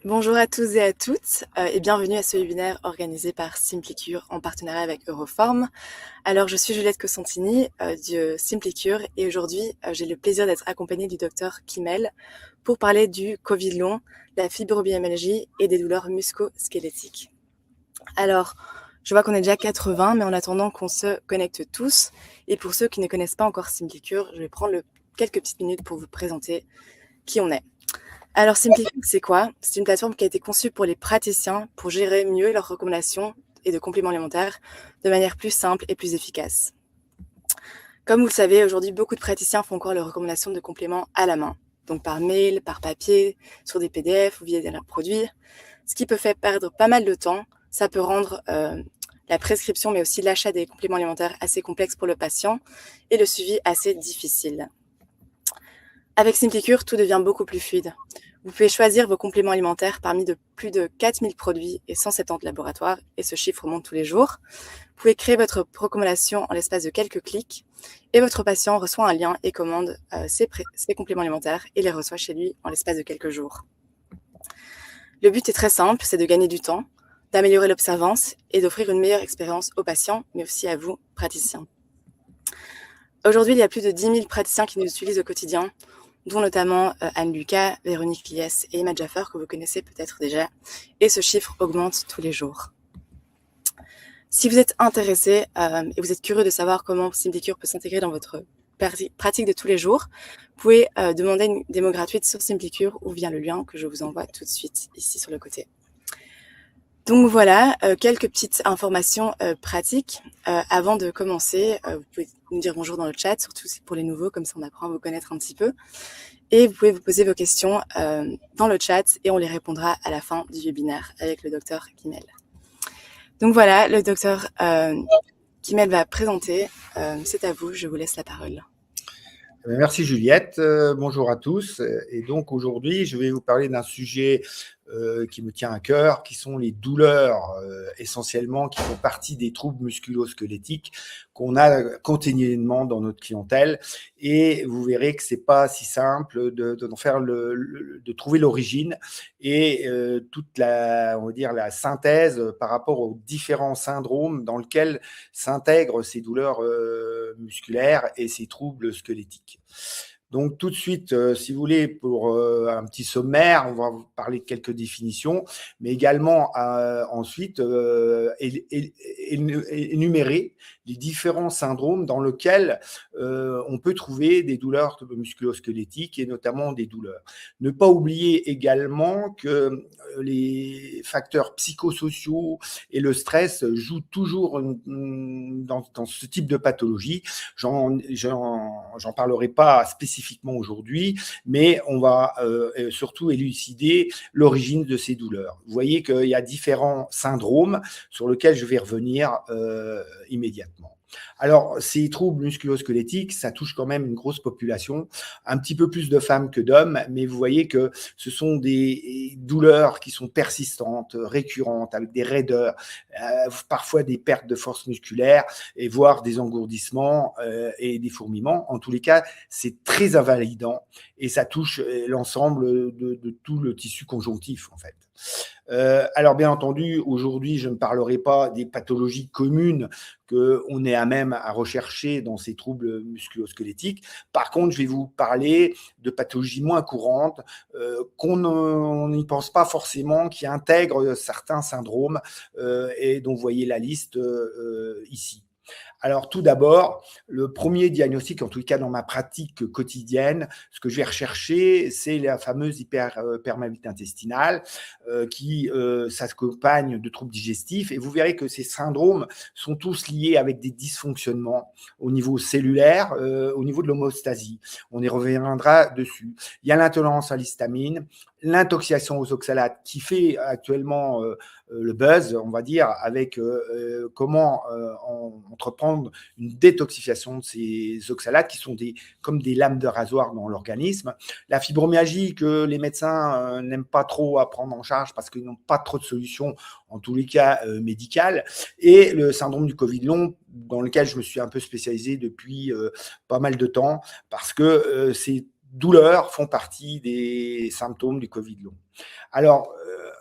Bonjour à tous et à toutes et bienvenue à ce webinaire organisé par Simplicure en partenariat avec Euroform. Alors je suis Juliette Cosentini de Simplicure et aujourd'hui j'ai le plaisir d'être accompagnée du docteur Kimel pour parler du Covid long, la fibromyalgie et des douleurs musco-squelettiques. Alors je vois qu'on est déjà 80, mais en attendant qu'on se connecte tous, et pour ceux qui ne connaissent pas encore Simplicure, je vais prendre quelques petites minutes pour vous présenter qui on est. Alors Simplicure, c'est quoi? C'est une plateforme qui a été conçue pour les praticiens pour gérer mieux leurs recommandations et de compléments alimentaires de manière plus simple et plus efficace. Comme vous le savez, aujourd'hui, beaucoup de praticiens font encore leurs recommandations de compléments à la main, donc par mail, par papier, sur des PDF ou via des produits, ce qui peut faire perdre pas mal de temps. Ça peut rendre la prescription, mais aussi l'achat des compléments alimentaires assez complexe pour le patient et le suivi assez difficile. Avec Simplicure, tout devient beaucoup plus fluide. Vous pouvez choisir vos compléments alimentaires parmi plus de 4000 produits et 170 laboratoires, et ce chiffre monte tous les jours. Vous pouvez créer votre recommandation en l'espace de quelques clics, et votre patient reçoit un lien et commande ses compléments alimentaires et les reçoit chez lui en l'espace de quelques jours. Le but est très simple, c'est de gagner du temps, d'améliorer l'observance et d'offrir une meilleure expérience aux patients, mais aussi à vous, praticiens. Aujourd'hui, il y a plus de 10 000 praticiens qui nous utilisent au quotidien, dont notamment Anne Lucas, Véronique Liès et Emma Jaffer, que vous connaissez peut-être déjà, et ce chiffre augmente tous les jours. Si vous êtes intéressé et vous êtes curieux de savoir comment Simplicure peut s'intégrer dans votre pratique de tous les jours, vous pouvez demander une démo gratuite sur Simplicure ou via le lien que je vous envoie tout de suite ici sur le côté. Donc voilà, quelques petites informations pratiques. Avant de commencer, vous pouvez nous dire bonjour dans le chat, surtout pour les nouveaux, comme ça on apprend à vous connaître un petit peu. Et vous pouvez vous poser vos questions dans le chat et on les répondra à la fin du webinaire avec le docteur Kimel. Donc voilà, le docteur Kimel va présenter. C'est à vous, je vous laisse la parole. Merci Juliette, bonjour à tous. Et donc aujourd'hui, je vais vous parler d'un sujet qui me tient à cœur, qui sont les douleurs essentiellement, qui font partie des troubles musculo-squelettiques qu'on a continuellement dans notre clientèle. Et vous verrez que c'est pas si simple de faire de trouver l'origine et toute la, on va dire, la synthèse par rapport aux différents syndromes dans lesquels s'intègrent ces douleurs musculaires et ces troubles squelettiques. Donc tout de suite, si vous voulez, pour un petit sommaire, on va vous parler de quelques définitions, mais également ensuite énumérer les différents syndromes dans lesquels on peut trouver des douleurs musculo-squelettiques et notamment des douleurs. Ne pas oublier également que les facteurs psychosociaux et le stress jouent toujours dans ce type de pathologie. J'en parlerai pas spécifiquement aujourd'hui, mais on va surtout élucider l'origine de ces douleurs. Vous voyez qu'il y a différents syndromes sur lesquels je vais revenir immédiatement. Alors, ces troubles musculo-squelettiques, ça touche quand même une grosse population, un petit peu plus de femmes que d'hommes, mais vous voyez que ce sont des douleurs qui sont persistantes, récurrentes, avec des raideurs, parfois des pertes de force musculaire, et voire des engourdissements et des fourmillements. En tous les cas, c'est très invalidant et ça touche l'ensemble de tout le tissu conjonctif, en fait. Alors bien entendu, aujourd'hui, je ne parlerai pas des pathologies communes qu'on est à même à rechercher dans ces troubles musculo-squelettiques. Par contre, je vais vous parler de pathologies moins courantes qu'on n'y pense pas forcément, qui intègrent certains syndromes et dont vous voyez la liste ici. Alors, tout d'abord, le premier diagnostic, en tout cas dans ma pratique quotidienne, ce que je vais rechercher, c'est la fameuse hyperperméabilité intestinale qui s'accompagne de troubles digestifs. Et vous verrez que ces syndromes sont tous liés avec des dysfonctionnements au niveau cellulaire, au niveau de l'homéostasie. On y reviendra dessus. Il y a l'intolérance à l'histamine, l'intoxication aux oxalates qui fait actuellement le buzz, on va dire, avec comment entreprendre une détoxification de ces oxalates qui sont comme des lames de rasoir dans l'organisme. La fibromyalgie que les médecins n'aiment pas trop à prendre en charge parce qu'ils n'ont pas trop de solutions, en tous les cas médicales, et le syndrome du Covid long, dans lequel je me suis un peu spécialisé depuis pas mal de temps, parce que ces douleurs font partie des symptômes du Covid long. Alors,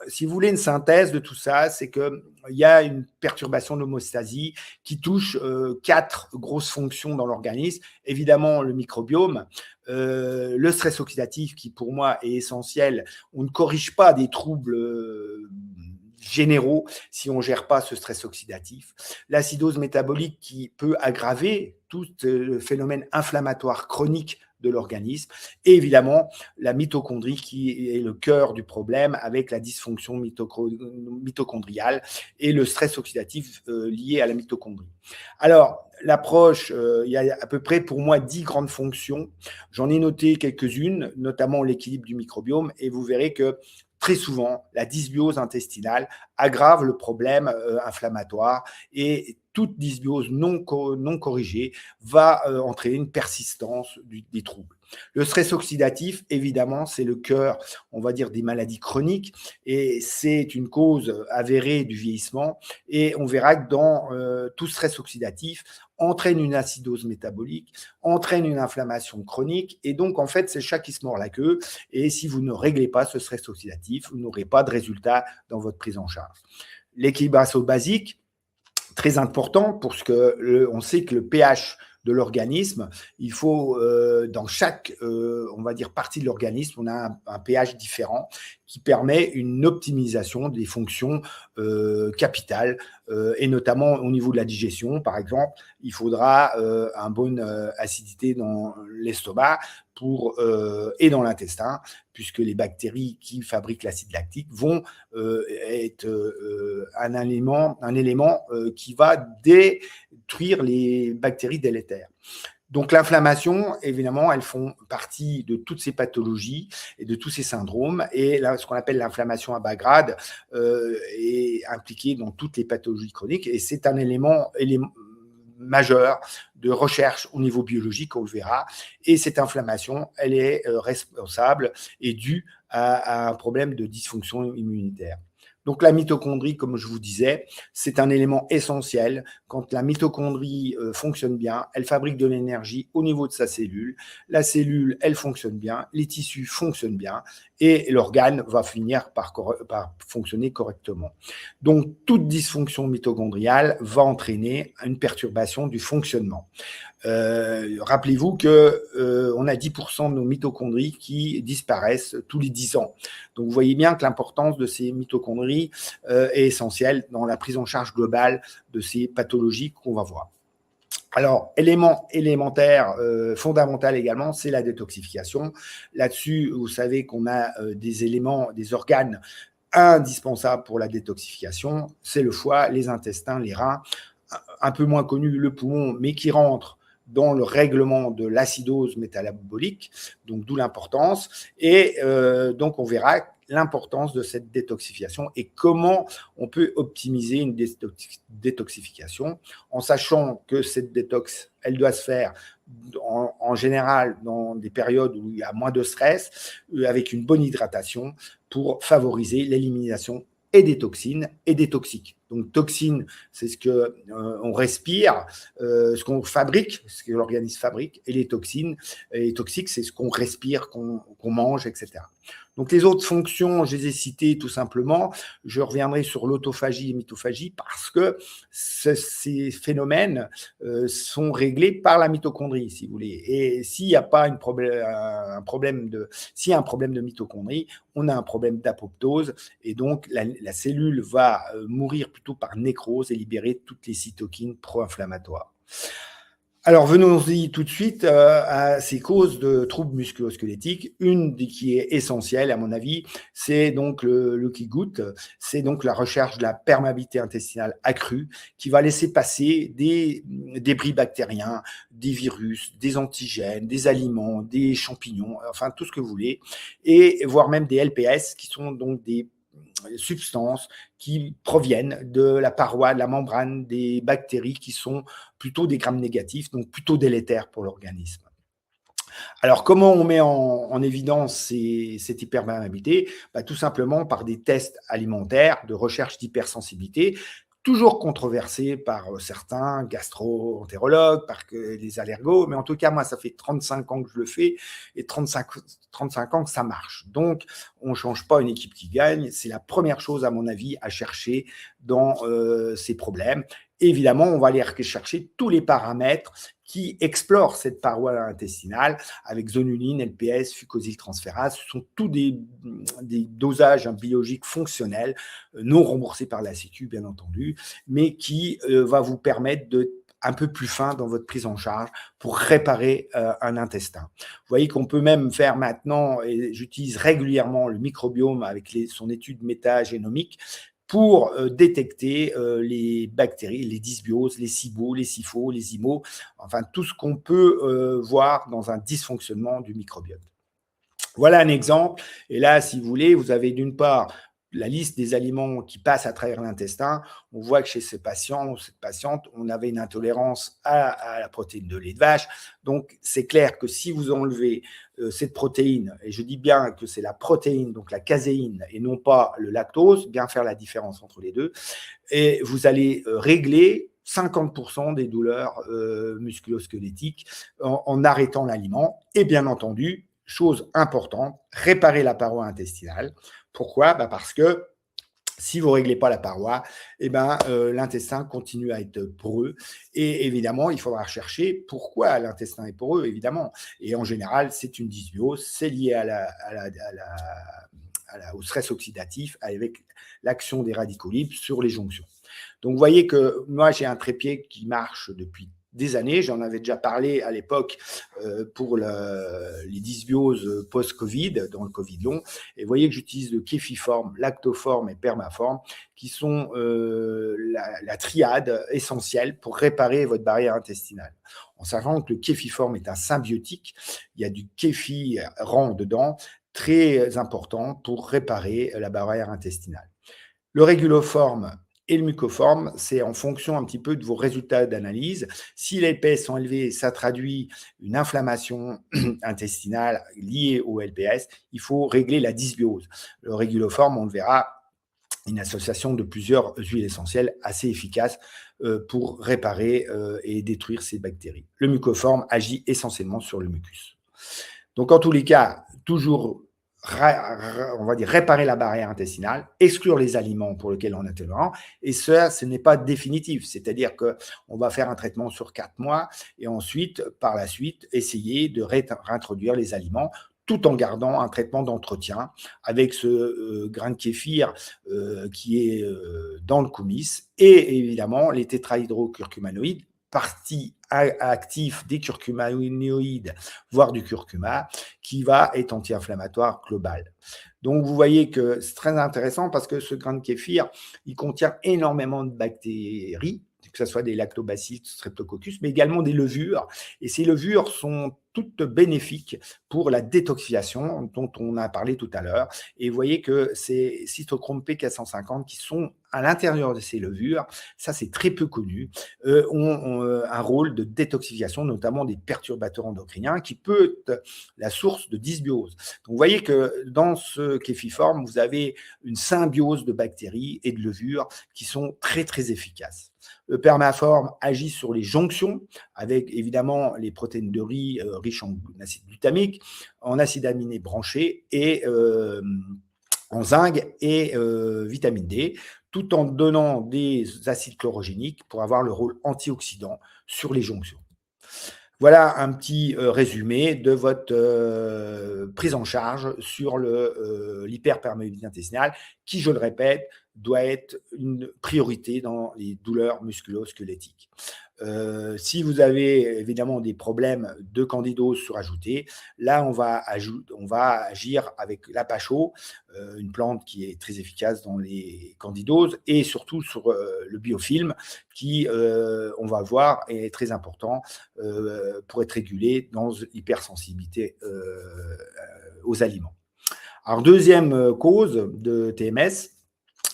si vous voulez une synthèse de tout ça, c'est qu'il y a une perturbation de l'homéostasie qui touche 4 grosses fonctions dans l'organisme. Évidemment, le microbiome, le stress oxydatif qui pour moi est essentiel. On ne corrige pas des troubles généraux si on ne gère pas ce stress oxydatif. L'acidose métabolique qui peut aggraver tout le phénomène inflammatoire chronique de l'organisme, et évidemment la mitochondrie qui est le cœur du problème avec la dysfonction mitochondriale et le stress oxydatif lié à la mitochondrie. Alors, l'approche, il y a à peu près pour moi 10 grandes fonctions. J'en ai noté quelques-unes, notamment l'équilibre du microbiome, et vous verrez que très souvent, la dysbiose intestinale aggrave le problème inflammatoire et toute dysbiose non corrigée va entraîner une persistance des troubles. Le stress oxydatif, évidemment, c'est le cœur, on va dire, des maladies chroniques et c'est une cause avérée du vieillissement. Et on verra que dans tout stress oxydatif entraîne une acidose métabolique, entraîne une inflammation chronique et donc, en fait, c'est le chat qui se mord la queue. Et si vous ne réglez pas ce stress oxydatif, vous n'aurez pas de résultat dans votre prise en charge. L'équilibre azo-basique, très important parce que on sait que le pH de l'organisme, il faut dans chaque on va dire partie de l'organisme, on a un pH différent qui permet une optimisation des fonctions capitales et notamment au niveau de la digestion. Par exemple, il faudra une bonne acidité dans l'estomac et dans l'intestin, puisque les bactéries qui fabriquent l'acide lactique vont être un élément qui va détruire les bactéries délétères. Donc l'inflammation, évidemment, elles font partie de toutes ces pathologies et de tous ces syndromes. Et là, ce qu'on appelle l'inflammation à bas grade est impliquée dans toutes les pathologies chroniques. Et c'est un élément majeur de recherche au niveau biologique, on le verra. Et cette inflammation, elle est responsable et due à un problème de dysfonction immunitaire. Donc la mitochondrie, comme je vous disais, c'est un élément essentiel. Quand la mitochondrie fonctionne bien, elle fabrique de l'énergie au niveau de sa cellule. La cellule, elle fonctionne bien, les tissus fonctionnent bien et l'organe va finir par fonctionner correctement. Donc toute dysfonction mitochondriale va entraîner une perturbation du fonctionnement. Rappelez-vous qu'on a 10% de nos mitochondries qui disparaissent tous les 10 ans. Donc, vous voyez bien que l'importance de ces mitochondries est essentielle dans la prise en charge globale de ces pathologies qu'on va voir. Alors, élément élémentaire, fondamental également, c'est la détoxification. Là-dessus, vous savez qu'on a des éléments, des organes indispensables pour la détoxification. C'est le foie, les intestins, les reins, un peu moins connu, le poumon, mais qui rentre dans le règlement de l'acidose métabolique, donc d'où l'importance. Et donc, on verra l'importance de cette détoxification et comment on peut optimiser une détoxification en sachant que cette détox, elle doit se faire en général dans des périodes où il y a moins de stress, avec une bonne hydratation pour favoriser l'élimination et des toxines et des toxiques. Donc, toxines, c'est ce qu'on respire, ce qu'on fabrique, ce que l'organisme fabrique, et les toxines, et les toxiques, c'est ce qu'on respire, qu'on mange, etc. Donc, les autres fonctions, je les ai citées tout simplement. Je reviendrai sur l'autophagie et mitophagie parce que ces phénomènes sont réglés par la mitochondrie, si vous voulez. Et s'il n'y a pas s'il y a un problème de mitochondrie, on a un problème d'apoptose et donc la cellule va mourir plutôt par nécrose et libérer toutes les cytokines pro-inflammatoires. Alors, venons-y tout de suite à ces causes de troubles musculo-squelettiques. Une qui est essentielle, à mon avis, c'est donc le leaky gut, c'est donc la recherche de la perméabilité intestinale accrue qui va laisser passer des débris bactériens, des virus, des antigènes, des aliments, des champignons, enfin tout ce que vous voulez, et voire même des LPS qui sont donc des substances qui proviennent de la paroi, de la membrane des bactéries qui sont plutôt des grammes négatifs, donc plutôt délétères pour l'organisme. Alors, comment on met en évidence cette hyperperméabilité ? Tout simplement par des tests alimentaires de recherche d'hypersensibilité toujours controversé par certains gastro-entérologues, par les allergos, mais en tout cas, moi, ça fait 35 ans que je le fais et 35 ans que ça marche. Donc, on ne change pas une équipe qui gagne. C'est la première chose, à mon avis, à chercher dans ces problèmes. Évidemment, on va aller chercher tous les paramètres qui explorent cette paroi intestinale avec zonuline, LPS, fucosyltransférase. Ce sont tous des dosages biologiques fonctionnels, non remboursés par la Sécu, bien entendu, mais qui va vous permettre de un peu plus fin dans votre prise en charge pour réparer un intestin. Vous voyez qu'on peut même faire maintenant, et j'utilise régulièrement le microbiome avec son étude métagénomique, pour détecter les bactéries, les dysbioses, les SIBO, les SIFO, les IMO, enfin tout ce qu'on peut voir dans un dysfonctionnement du microbiote. Voilà un exemple. Et là, si vous voulez, vous avez d'une part la liste des aliments qui passent à travers l'intestin. On voit que chez ces patients ou cette patiente, on avait une intolérance à la protéine de lait de vache. Donc, c'est clair que si vous enlevez cette protéine, et je dis bien que c'est la protéine, donc la caséine, et non pas le lactose, bien faire la différence entre les deux, et vous allez régler 50% des douleurs musculo-squelettiques en arrêtant l'aliment. Et bien entendu, chose importante, réparer la paroi intestinale. Pourquoi ? Parce que si vous ne réglez pas la paroi, l'intestin continue à être poreux. Et évidemment, il faudra chercher pourquoi l'intestin est poreux, évidemment. Et en général, c'est une dysbiose, c'est lié au stress oxydatif avec l'action des radicaux libres sur les jonctions. Donc, vous voyez que moi, j'ai un trépied qui marche depuis des années. J'en avais déjà parlé à l'époque pour les dysbioses post-Covid, dans le Covid long. Et vous voyez que j'utilise le Kéfiform, Lactoform et Permaform, qui sont la triade essentielle pour réparer votre barrière intestinale. En sachant que le Kéfiform est un symbiotique, il y a du kéfirant dedans, très important pour réparer la barrière intestinale. Le Réguloform et le Mucoform, c'est en fonction un petit peu de vos résultats d'analyse. Si les LPS sont élevés, ça traduit une inflammation intestinale liée au LPS. Il faut régler la dysbiose. Le Réguloform, on le verra, une association de plusieurs huiles essentielles assez efficaces pour réparer et détruire ces bactéries. Le Mucoform agit essentiellement sur le mucus. Donc, en tous les cas, toujours on va dire réparer la barrière intestinale, exclure les aliments pour lesquels on est tolérant, et ça, ce n'est pas définitif, c'est-à-dire qu'on va faire un traitement sur 4 mois, et ensuite, par la suite, essayer de réintroduire les aliments, tout en gardant un traitement d'entretien avec ce grain de kéfir qui est dans le coumis, et évidemment les tétrahydrocurcumanoïdes, partie actif des curcuminoïdes, voire du curcuma, qui va être anti-inflammatoire global. Donc, vous voyez que c'est très intéressant parce que ce grain de kéfir, il contient énormément de bactéries, que ce soit des lactobacilles, streptococcus, mais également des levures. Et ces levures sont toutes bénéfiques pour la détoxification dont on a parlé tout à l'heure. Et vous voyez que ces cytochrome P450 qui sont à l'intérieur de ces levures, ça c'est très peu connu, ont un rôle de détoxification, notamment des perturbateurs endocriniens, qui peut être la source de dysbiose. Donc vous voyez que dans ce Kéfiform, vous avez une symbiose de bactéries et de levures qui sont très très efficaces. Le Permaform agit sur les jonctions avec évidemment les protéines de riz riches en acide glutamique, en acides aminés branchés et en zinc et vitamine D, tout en donnant des acides chlorogéniques pour avoir le rôle antioxydant sur les jonctions. Voilà un petit résumé de votre prise en charge sur l'hyperperméabilité intestinale qui, je le répète, doit être une priorité dans les douleurs musculo-squelettiques. Si vous avez évidemment des problèmes de candidose surajoutés, là on va agir avec l'apacho, une plante qui est très efficace dans les candidoses et surtout sur le biofilm qui, on va le voir, est très important pour être régulé dans l'hypersensibilité aux aliments. Alors, deuxième cause de TMS,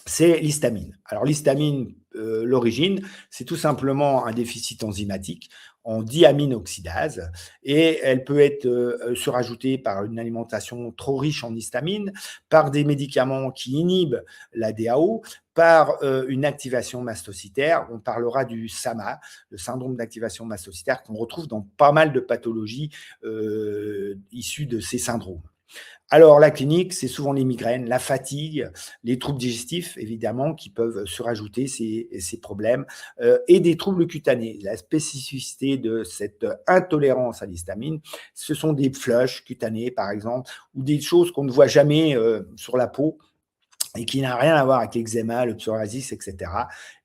c'est l'histamine. Alors, l'histamine, l'origine, c'est tout simplement un déficit enzymatique en diamine oxydase et elle peut être surajoutée par une alimentation trop riche en histamine, par des médicaments qui inhibent la DAO, par une activation mastocytaire. On parlera du SAMA, le syndrome d'activation mastocytaire, qu'on retrouve dans pas mal de pathologies issues de ces syndromes. Alors, la clinique, c'est souvent les migraines, la fatigue, les troubles digestifs, évidemment, qui peuvent surajouter ces problèmes, et des troubles cutanés. La spécificité de cette intolérance à l'histamine, ce sont des flushs cutanés, par exemple, ou des choses qu'on ne voit jamais sur la peau, et qui n'a rien à voir avec l'eczéma, le psoriasis, etc.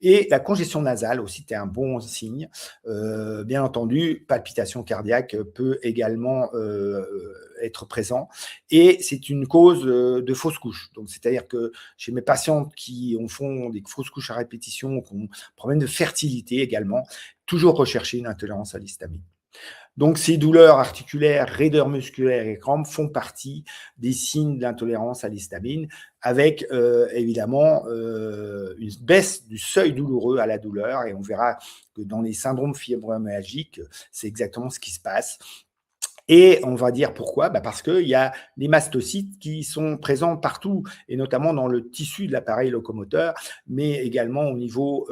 Et la congestion nasale aussi, c'est un bon signe. Bien entendu, palpitation cardiaque peut également être présent. Et c'est une cause de fausse couche. Donc, c'est-à-dire que chez mes patientes qui font des fausses couches à répétition, qui ont problème de fertilité également, toujours rechercher une intolérance à l'histamine. Donc, ces douleurs articulaires, raideurs musculaires et crampes font partie des signes d'intolérance à l'histamine, avec évidemment une baisse du seuil douloureux à la douleur. Et on verra que dans les syndromes fibromyalgiques, c'est exactement ce qui se passe. Et on va dire pourquoi, parce qu'il y a des mastocytes qui sont présents partout, et notamment dans le tissu de l'appareil locomoteur, mais également au niveau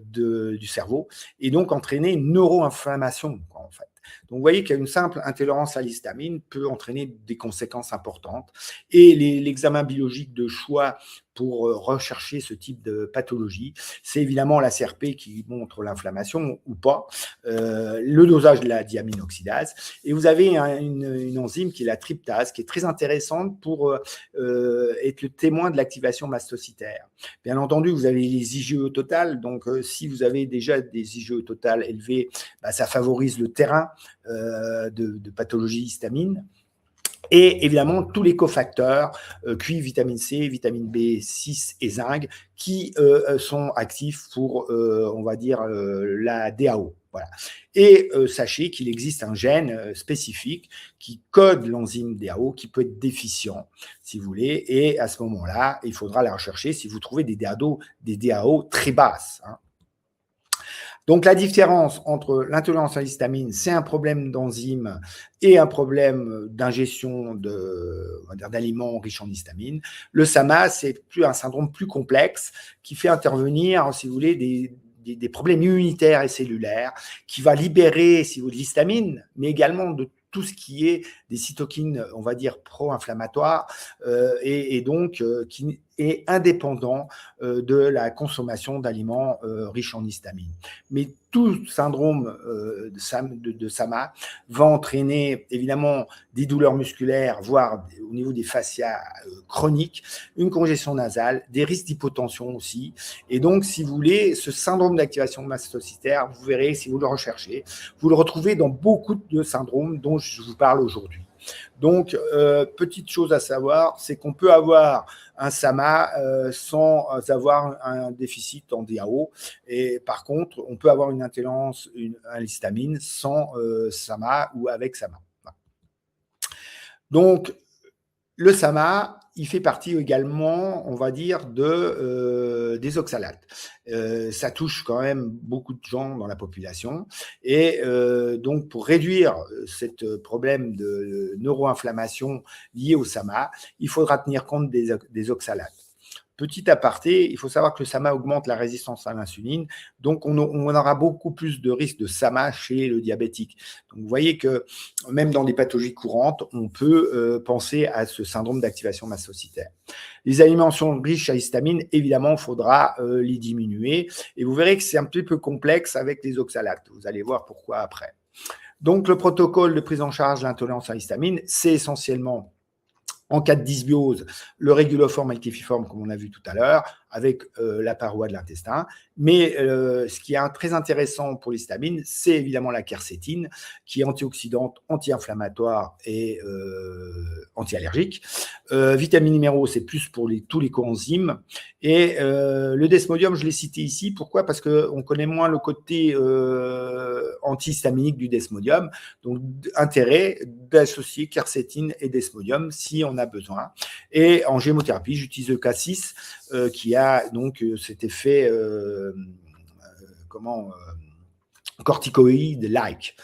du cerveau, et donc entraîner une neuroinflammation, en fait. Donc, vous voyez qu'une simple intolérance à l'histamine peut entraîner des conséquences importantes. Et l'examen biologique de choix pour rechercher ce type de pathologie, c'est évidemment la CRP qui montre l'inflammation ou pas, le dosage de la diamine oxydase. Et vous avez une enzyme qui est la tryptase, qui est très intéressante pour être le témoin de l'activation mastocytaire. Bien entendu, vous avez les IgE totales. Donc, si vous avez déjà des IgE totales élevées, ça favorise le terrain de pathologie histamine. Et évidemment, tous les cofacteurs, cuivre, vitamine C, vitamine B6 et zinc, qui sont actifs pour, on va dire, la DAO. Voilà. Et sachez qu'il existe un gène spécifique qui code l'enzyme DAO, qui peut être déficient, si vous voulez. Et à ce moment-là, il faudra la rechercher si vous trouvez des DAO très basses. Donc, la différence entre l'intolérance à l'histamine, c'est un problème d'enzyme et un problème d'ingestion d'aliments riches en histamine. Le SAMA, c'est un syndrome plus complexe qui fait intervenir, si vous voulez, des problèmes immunitaires et cellulaires, qui va libérer, si vous voulez, l'histamine, mais également de tout ce qui est des cytokines, on va dire, pro-inflammatoires, et donc qui est indépendant de la consommation d'aliments riches en histamine. Mais tout syndrome de SAMA va entraîner évidemment des douleurs musculaires, voire au niveau des fascias chroniques, une congestion nasale, des risques d'hypotension aussi. Et donc, si vous voulez, ce syndrome d'activation mastocytaire, vous verrez, si vous le recherchez, vous le retrouvez dans beaucoup de syndromes dont je vous parle aujourd'hui. Donc, petite chose à savoir, c'est qu'on peut avoir un SAMA sans avoir un déficit en DAO. Et par contre, on peut avoir une intolérance à l'histamine sans SAMA ou avec SAMA. Voilà. Donc, le SAMA, il fait partie également, on va dire, des oxalates. Ça touche quand même beaucoup de gens dans la population. Et donc, pour réduire ce problème de neuroinflammation lié au SAMA, il faudra tenir compte des oxalates. Petit aparté, il faut savoir que le SAMA augmente la résistance à l'insuline, donc on aura beaucoup plus de risques de SAMA chez le diabétique. Donc vous voyez que même dans des pathologies courantes, on peut penser à ce syndrome d'activation mastocytaire. Les alimentations riches à histamine, évidemment, il faudra les diminuer, et vous verrez que c'est un petit peu complexe avec les oxalates. Vous allez voir pourquoi après. Donc le protocole de prise en charge de l'intolérance à l'histamine, c'est essentiellement en cas de dysbiose, le réguloforme et le kéfiforme, comme on a vu tout à l'heure, avec la paroi de l'intestin. Mais ce qui est très intéressant pour l'histamine, c'est évidemment la quercétine, qui est antioxydante, anti-inflammatoire et anti-allergique. Vitamine numéro, c'est plus pour tous les coenzymes. Et le desmodium, je l'ai cité ici. Pourquoi ? Parce qu'on connaît moins le côté antihistaminique du desmodium. Donc, intérêt d'associer quercétine et desmodium si on a besoin. Et en gémothérapie, j'utilise le K6 qui a donc cet effet corticoïde-like.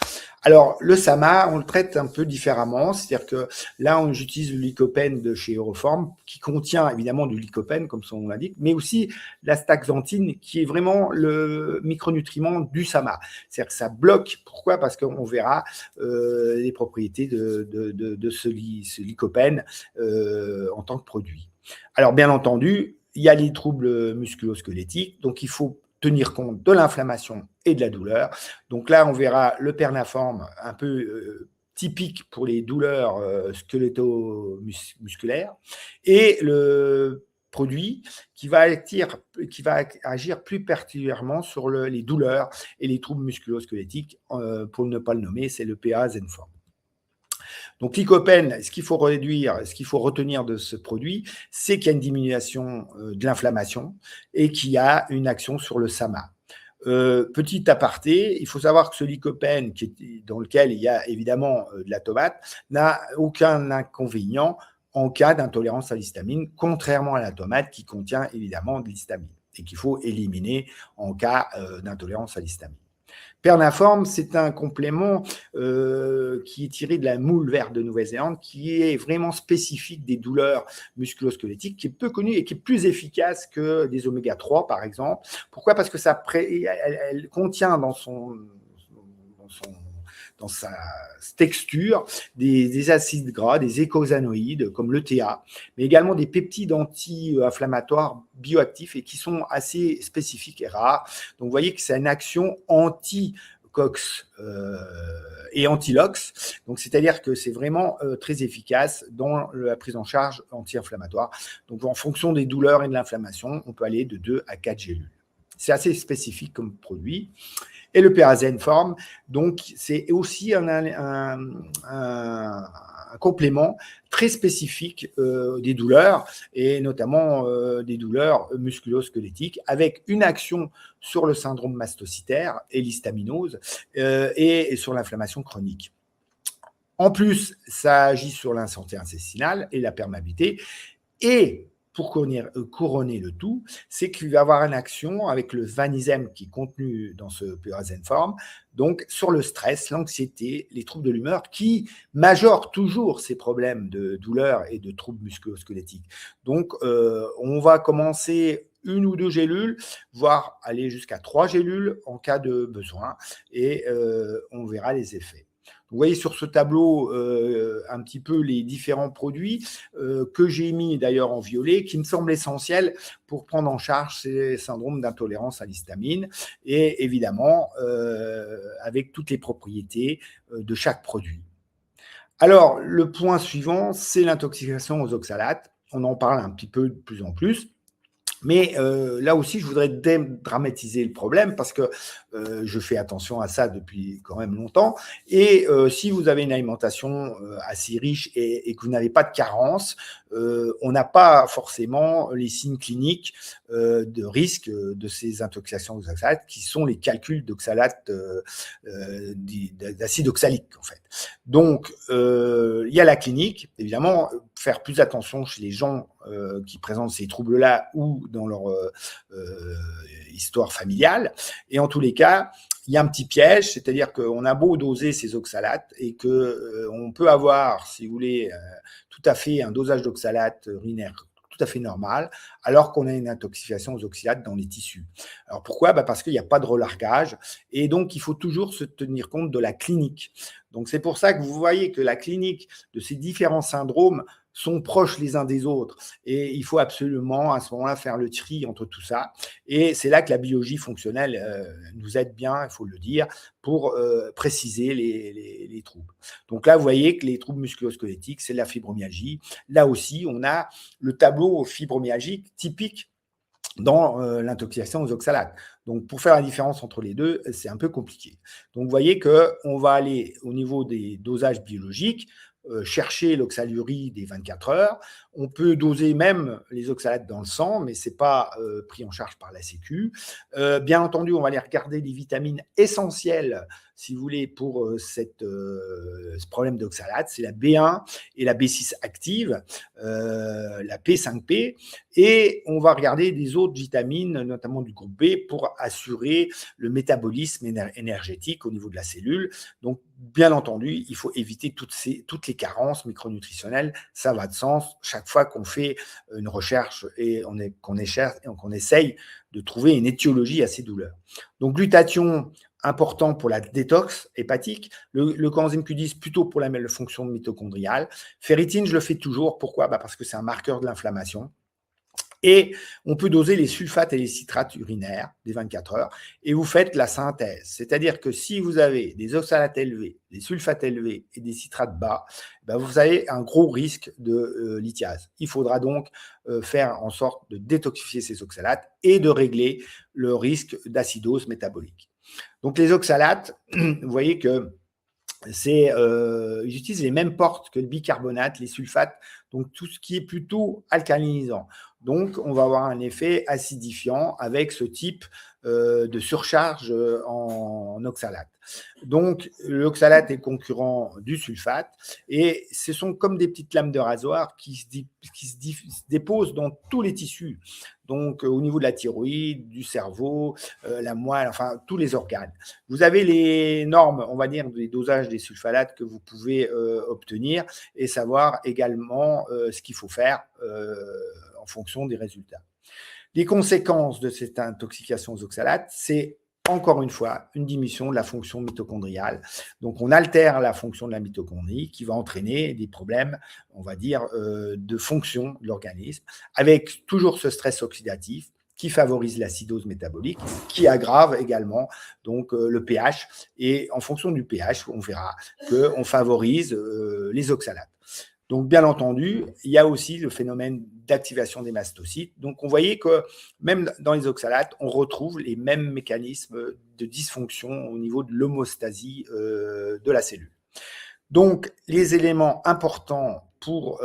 Alors, le SAMA, on le traite un peu différemment, c'est-à-dire que là, j'utilise le lycopène de chez Euroform, qui contient évidemment du lycopène, comme son nom l'indique, mais aussi l'astaxanthine, qui est vraiment le micronutriment du SAMA. C'est-à-dire que ça bloque. Pourquoi? Parce qu'on verra les propriétés de ce lycopène en tant que produit. Alors, bien entendu, il y a les troubles musculo-squelettiques, donc il faut tenir compte de l'inflammation et de la douleur. Donc là, on verra le pernaforme un peu typique pour les douleurs squeletto-musculaires et le produit qui va agir plus particulièrement sur les douleurs et les troubles musculo-squelettiques. Pour ne pas le nommer, c'est le PA Zenform. Donc, lycopène, ce qu'il faut retenir de ce produit, c'est qu'il y a une diminution de l'inflammation et qu'il y a une action sur le SAMA. Petit aparté, il faut savoir que ce lycopène, dans lequel il y a évidemment de la tomate, n'a aucun inconvénient en cas d'intolérance à l'histamine, contrairement à la tomate qui contient évidemment de l'histamine et qu'il faut éliminer en cas d'intolérance à l'histamine. Pernaform, c'est un complément qui est tiré de la moule verte de Nouvelle-Zélande, qui est vraiment spécifique des douleurs musculo-squelettiques, qui est peu connu et qui est plus efficace que des oméga 3, par exemple. Pourquoi? Parce que elle contient dans sa texture des acides gras, des eicosanoïdes comme l'ETA, mais également des peptides anti-inflammatoires bioactifs et qui sont assez spécifiques et rares. Donc, vous voyez que c'est une action anti-COX et anti-LOX. Donc, c'est-à-dire que c'est vraiment très efficace dans la prise en charge anti-inflammatoire. Donc, en fonction des douleurs et de l'inflammation, on peut aller de 2 à 4 gélules. C'est assez spécifique comme produit. Et le PA Zenform, donc c'est aussi un complément très spécifique des douleurs, et notamment des douleurs musculo-squelettiques, avec une action sur le syndrome mastocytaire et l'histaminose, et sur l'inflammation chronique. En plus, ça agit sur la santé intestinale et la perméabilité, et pour couronner le tout, c'est qu'il va avoir une action avec le vanisème qui est contenu dans ce PA Zenform, donc sur le stress, l'anxiété, les troubles de l'humeur, qui majorent toujours ces problèmes de douleur et de troubles musculo-squelettiques. Donc, on va commencer 1 ou 2 gélules, voire aller jusqu'à 3 gélules en cas de besoin, et on verra les effets. Vous voyez sur ce tableau un petit peu les différents produits que j'ai mis d'ailleurs en violet, qui me semblent essentiels pour prendre en charge ces syndromes d'intolérance à l'histamine, et évidemment avec toutes les propriétés de chaque produit. Alors, le point suivant, c'est l'intoxication aux oxalates. On en parle un petit peu de plus en plus. Mais là aussi, je voudrais dédramatiser le problème parce que je fais attention à ça depuis quand même longtemps. Et si vous avez une alimentation assez riche et que vous n'avez pas de carence, on n'a pas forcément les signes cliniques de risque de ces intoxications aux oxalates, qui sont les calculs d'oxalates, d'acide oxalique en fait. Donc, il y a la clinique, évidemment, faire plus attention chez les gens qui présentent ces troubles-là ou dans leur histoire familiale. Et en tous les cas, il y a un petit piège, c'est-à-dire qu'on a beau doser ces oxalates et qu'on peut avoir, si vous voulez, tout à fait un dosage d'oxalates urinaire tout à fait normal, alors qu'on a une intoxication aux oxalates dans les tissus. Alors pourquoi? Parce qu'il n'y a pas de relargage, et donc il faut toujours se tenir compte de la clinique. Donc c'est pour ça que vous voyez que la clinique de ces différents syndromes sont proches les uns des autres, et il faut absolument à ce moment-là faire le tri entre tout ça, et c'est là que la biologie fonctionnelle nous aide bien, il faut le dire, pour préciser les troubles. Donc là, vous voyez que les troubles musculo-squelettiques, c'est la fibromyalgie. Là aussi, on a le tableau fibromyalgique typique dans l'intoxication aux oxalates. Donc, pour faire la différence entre les deux, c'est un peu compliqué. Donc, vous voyez qu'on va aller au niveau des dosages biologiques, chercher l'oxalurie des 24 heures. On peut doser même les oxalates dans le sang, mais ce n'est pas pris en charge par la Sécu. Bien entendu, on va aller regarder les vitamines essentielles si vous voulez, pour ce problème d'oxalate, c'est la B1 et la B6 active, la P5P, et on va regarder des autres vitamines, notamment du groupe B, pour assurer le métabolisme énergétique au niveau de la cellule. Donc, bien entendu, il faut éviter toutes les carences micronutritionnelles. Ça va de sens chaque fois qu'on fait une recherche et qu'on essaye de trouver une étiologie à ces douleurs. Donc, glutathion, important pour la détox hépatique. Le coenzyme Q10, plutôt pour la fonction mitochondriale. Ferritine, je le fais toujours. Pourquoi ? Parce que c'est un marqueur de l'inflammation. Et on peut doser les sulfates et les citrates urinaires des 24 heures et vous faites la synthèse. C'est-à-dire que si vous avez des oxalates élevés, des sulfates élevés et des citrates bas, vous avez un gros risque de lithiase. Il faudra donc faire en sorte de détoxifier ces oxalates et de régler le risque d'acidose métabolique. Donc les oxalates, vous voyez que ils utilisent les mêmes portes que le bicarbonate, les sulfates, donc tout ce qui est plutôt alcalinisant. Donc, on va avoir un effet acidifiant avec ce type de surcharge en oxalate. Donc, l'oxalate est concurrent du sulfate et ce sont comme des petites lames de rasoir qui se déposent dans tous les tissus. Donc, au niveau de la thyroïde, du cerveau, la moelle, enfin, tous les organes. Vous avez les normes, on va dire, des dosages des sulfalates que vous pouvez obtenir et savoir également ce qu'il faut faire en fonction des résultats. Les conséquences de cette intoxication aux oxalates, c'est encore une fois une diminution de la fonction mitochondriale. Donc, on altère la fonction de la mitochondrie qui va entraîner des problèmes, on va dire, de fonction de l'organisme, avec toujours ce stress oxydatif qui favorise l'acidose métabolique, qui aggrave également donc le pH. Et en fonction du pH, on verra qu'on favorise les oxalates. Donc, bien entendu, il y a aussi le phénomène d'activation des mastocytes. Donc, on voyait que même dans les oxalates, on retrouve les mêmes mécanismes de dysfonction au niveau de l'homostasie de la cellule. Donc, les éléments importants pour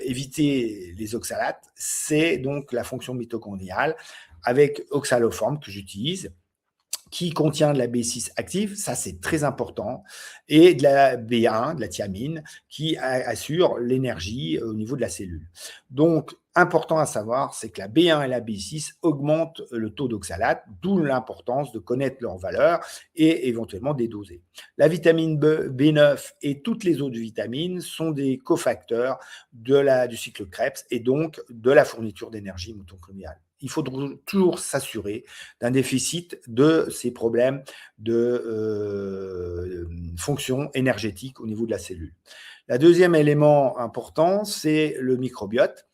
éviter les oxalates, c'est donc la fonction mitochondriale avec oxaloform que j'utilise, qui contient de la B6 active, ça c'est très important, et de la B1, de la thiamine, qui assure l'énergie au niveau de la cellule. Donc, important à savoir, c'est que la B1 et la B6 augmentent le taux d'oxalate, d'où l'importance de connaître leur valeur et éventuellement des doser. La vitamine B9 et toutes les autres vitamines sont des cofacteurs du cycle Krebs et donc de la fourniture d'énergie mitochondriale. Il faut toujours s'assurer d'un déficit de ces problèmes de fonction énergétique au niveau de la cellule. Le deuxième élément important, c'est le microbiote.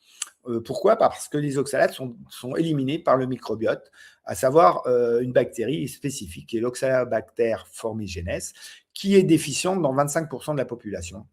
Pourquoi ? Parce que les oxalates sont éliminés par le microbiote, à savoir une bactérie spécifique, qui est l'Oxalobacter formigenes, qui est déficiente dans 25% de la population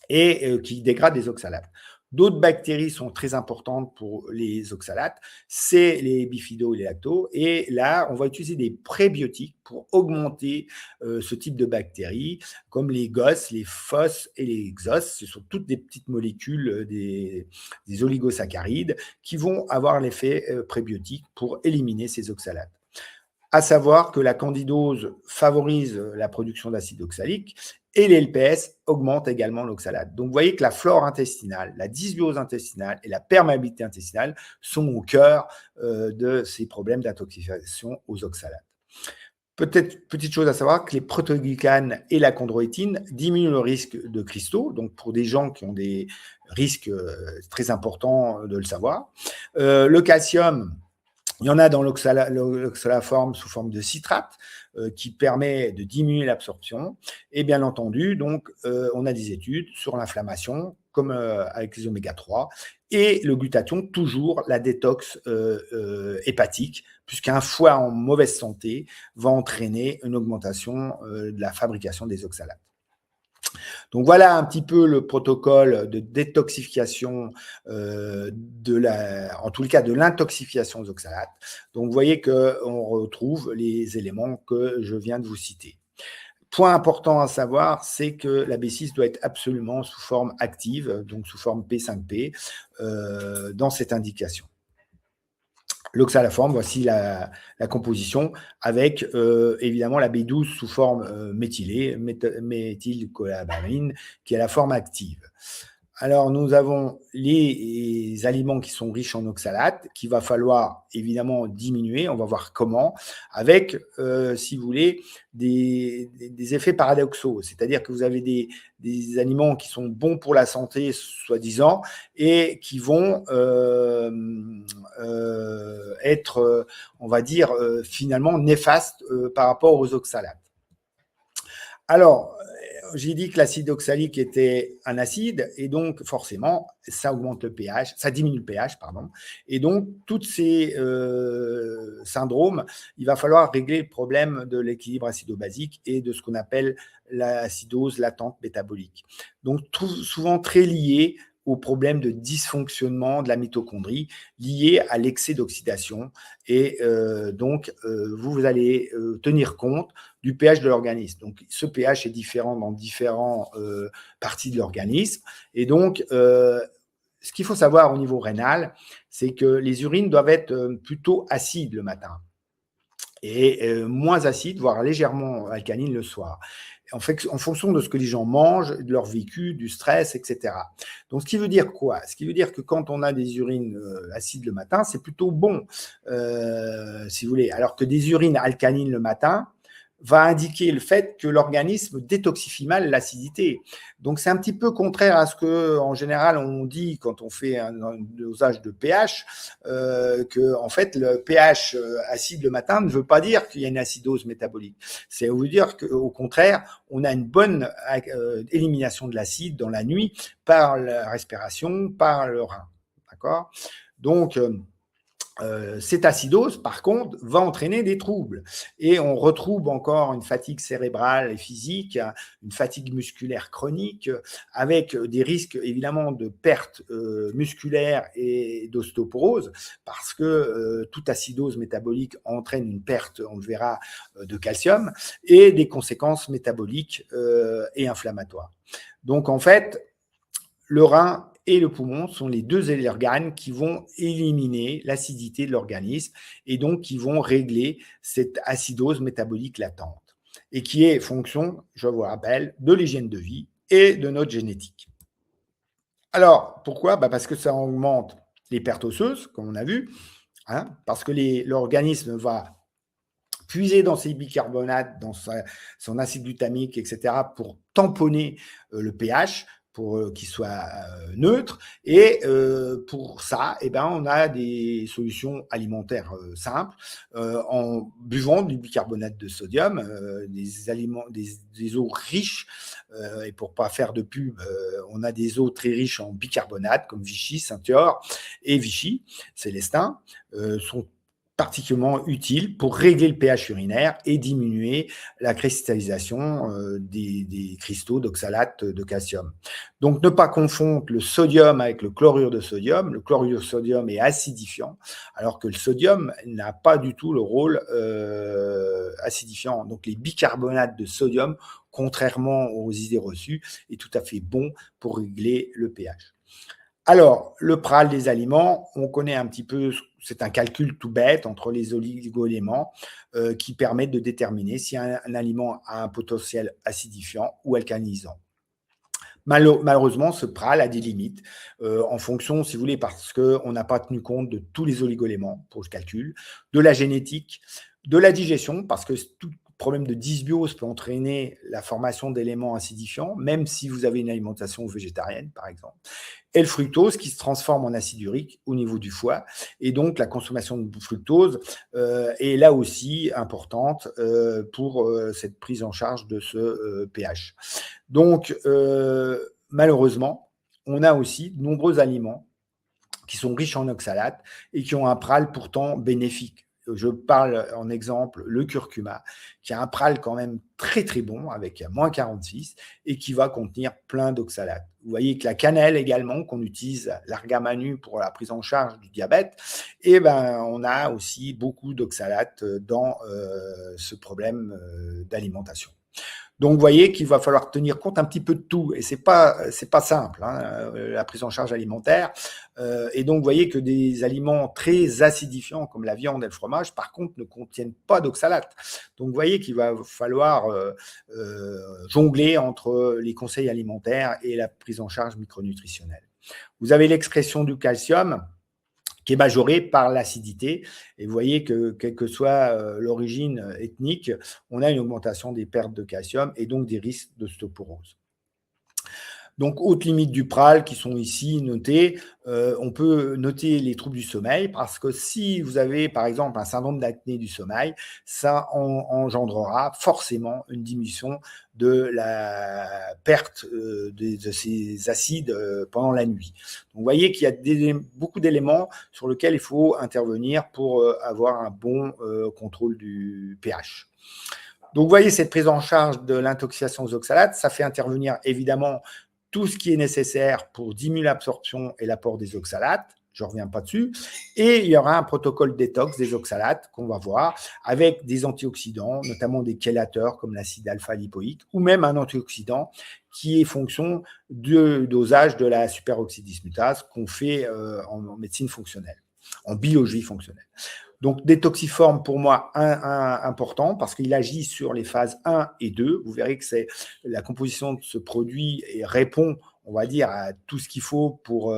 et qui dégrade les oxalates. D'autres bactéries sont très importantes pour les oxalates, c'est les bifido et les lacto. Et là, on va utiliser des prébiotiques pour augmenter ce type de bactéries, comme les GOS, les FOS et les XOS. Ce sont toutes des petites molécules, des oligosaccharides, qui vont avoir l'effet prébiotique pour éliminer ces oxalates. À savoir que la candidose favorise la production d'acide oxalique et les LPS augmentent également l'oxalate. Donc, vous voyez que la flore intestinale, la dysbiose intestinale et la perméabilité intestinale sont au cœur de ces problèmes d'intoxication aux oxalates. Peut-être, petite chose à savoir, que les protéoglycanes et la chondroïtine diminuent le risque de cristaux, donc pour des gens qui ont des risques très importants de le savoir. Le calcium, il y en a dans l'oxalaform sous forme de citrate qui permet de diminuer l'absorption. Et bien entendu, donc, on a des études sur l'inflammation, comme avec les oméga 3, et le glutathion, toujours la détox hépatique, puisqu'un foie en mauvaise santé va entraîner une augmentation de la fabrication des oxalates. Donc voilà un petit peu le protocole de détoxification en tous les cas de l'intoxification aux oxalates. Donc vous voyez qu'on retrouve les éléments que je viens de vous citer. Point important à savoir, c'est que la B6 doit être absolument sous forme active, donc sous forme P5P, dans cette indication. L'oxalaforme, voici la composition avec évidemment la B12 sous forme méthylée, méthylcobalamin, qui est la forme active. Alors, nous avons les aliments qui sont riches en oxalates, qu'il va falloir évidemment diminuer. On va voir comment, avec, si vous voulez, des effets paradoxaux. C'est-à-dire que vous avez des aliments qui sont bons pour la santé, soi-disant, et qui vont être, on va dire, finalement néfastes par rapport aux oxalates. Alors, j'ai dit que l'acide oxalique était un acide, et donc forcément, ça augmente le pH, ça diminue le pH, pardon. Et donc, tous ces syndromes, il va falloir régler le problème de l'équilibre acido-basique et de ce qu'on appelle l'acidose latente métabolique. Donc, souvent très lié au problème de dysfonctionnement de la mitochondrie lié à l'excès d'oxydation. Et donc, vous allez tenir compte du pH de l'organisme. Donc, ce pH est différent dans différentes parties de l'organisme. Et donc, ce qu'il faut savoir au niveau rénal, c'est que les urines doivent être plutôt acides le matin et moins acides, voire légèrement alcalines le soir. En fonction de ce que les gens mangent, de leur vécu, du stress, etc. Donc, ce qui veut dire quoi? Ce qui veut dire que quand on a des urines acides le matin, c'est plutôt bon, si vous voulez. Alors que des urines alcalines le matin va indiquer le fait que l'organisme détoxifie mal l'acidité. Donc, c'est un petit peu contraire à ce que, en général, on dit quand on fait un dosage de pH, que, en fait, le pH acide le matin ne veut pas dire qu'il y a une acidose métabolique. C'est vous dire qu'au contraire, on a une bonne élimination de l'acide dans la nuit par la respiration, par le rein. D'accord? Donc, cette acidose, par contre, va entraîner des troubles. Et on retrouve encore une fatigue cérébrale et physique, une fatigue musculaire chronique, avec des risques évidemment de perte musculaire et d'ostéoporose, parce que toute acidose métabolique entraîne une perte, on le verra, de calcium, et des conséquences métaboliques et inflammatoires. Donc en fait, le rein et le poumon sont les deux organes qui vont éliminer l'acidité de l'organisme et donc qui vont régler cette acidose métabolique latente et qui est fonction, je vous rappelle, de l'hygiène de vie et de notre génétique. Alors, pourquoi? Parce que ça augmente les pertes osseuses, comme on a vu, parce que l'organisme va puiser dans ses bicarbonates, dans son acide glutamique, etc., pour tamponner le pH, pour qu'il soit neutre. Et pour ça, on a des solutions alimentaires simples en buvant du bicarbonate de sodium, des eaux riches. Et pour pas faire de pub, on a des eaux très riches en bicarbonate comme Vichy, Saint-Thior et Vichy, Célestin, sont particulièrement utile pour régler le pH urinaire et diminuer la cristallisation des cristaux d'oxalate de calcium. Donc, ne pas confondre le sodium avec le chlorure de sodium. Le chlorure de sodium est acidifiant, alors que le sodium n'a pas du tout le rôle acidifiant. Donc, les bicarbonates de sodium, contrairement aux idées reçues, est tout à fait bon pour régler le pH. Alors, le PRAL des aliments, on connaît un petit peu, c'est un calcul tout bête entre les oligo-éléments qui permettent de déterminer si un aliment a un potentiel acidifiant ou alcalinisant. Malheureusement, ce PRAL a des limites en fonction, si vous voulez, parce qu'on n'a pas tenu compte de tous les oligo-éléments pour le calcul, de la génétique, de la digestion, parce que tout problème de dysbiose peut entraîner la formation d'éléments acidifiants, même si vous avez une alimentation végétarienne, par exemple. Et le fructose qui se transforme en acide urique au niveau du foie. Et donc, la consommation de fructose est là aussi importante pour cette prise en charge de ce pH. Donc, malheureusement, on a aussi de nombreux aliments qui sont riches en oxalates et qui ont un PRAL pourtant bénéfique. Je parle en exemple le curcuma, qui a un PRAL quand même très très bon, avec moins 46, et qui va contenir plein d'oxalates. Vous voyez que la cannelle également, qu'on utilise l'argamanu pour la prise en charge du diabète, on a aussi beaucoup d'oxalates dans ce problème d'alimentation. Donc, vous voyez qu'il va falloir tenir compte un petit peu de tout, et c'est pas simple, hein, la prise en charge alimentaire. Et donc, vous voyez que des aliments très acidifiants comme la viande et le fromage, par contre, ne contiennent pas d'oxalate. Donc, vous voyez qu'il va falloir jongler entre les conseils alimentaires et la prise en charge micronutritionnelle. Vous avez l'excrétion du calcium qui est majoré par l'acidité. Et vous voyez que, quelle que soit l'origine ethnique, on a une augmentation des pertes de calcium et donc des risques d'ostéoporose. Donc, haute limite du PRAL qui sont ici notées. On peut noter les troubles du sommeil parce que si vous avez, par exemple, un syndrome d'apnée du sommeil, ça engendrera forcément une diminution de la perte de ces acides pendant la nuit. Donc, vous voyez qu'il y a beaucoup d'éléments sur lesquels il faut intervenir pour avoir un bon contrôle du pH. Donc, vous voyez, cette prise en charge de l'intoxication aux oxalates, ça fait intervenir évidemment tout ce qui est nécessaire pour diminuer l'absorption et l'apport des oxalates. Je ne reviens pas dessus. Et il y aura un protocole détox des oxalates qu'on va voir avec des antioxydants, notamment des chélateurs comme l'acide alpha-lipoïque ou même un antioxydant qui est fonction du dosage de la superoxydismutase qu'on fait en médecine fonctionnelle, en biologie fonctionnelle. Donc, détoxiforme, pour moi, important parce qu'il agit sur les phases 1 et 2. Vous verrez que c'est la composition de ce produit et répond, on va dire, à tout ce qu'il faut pour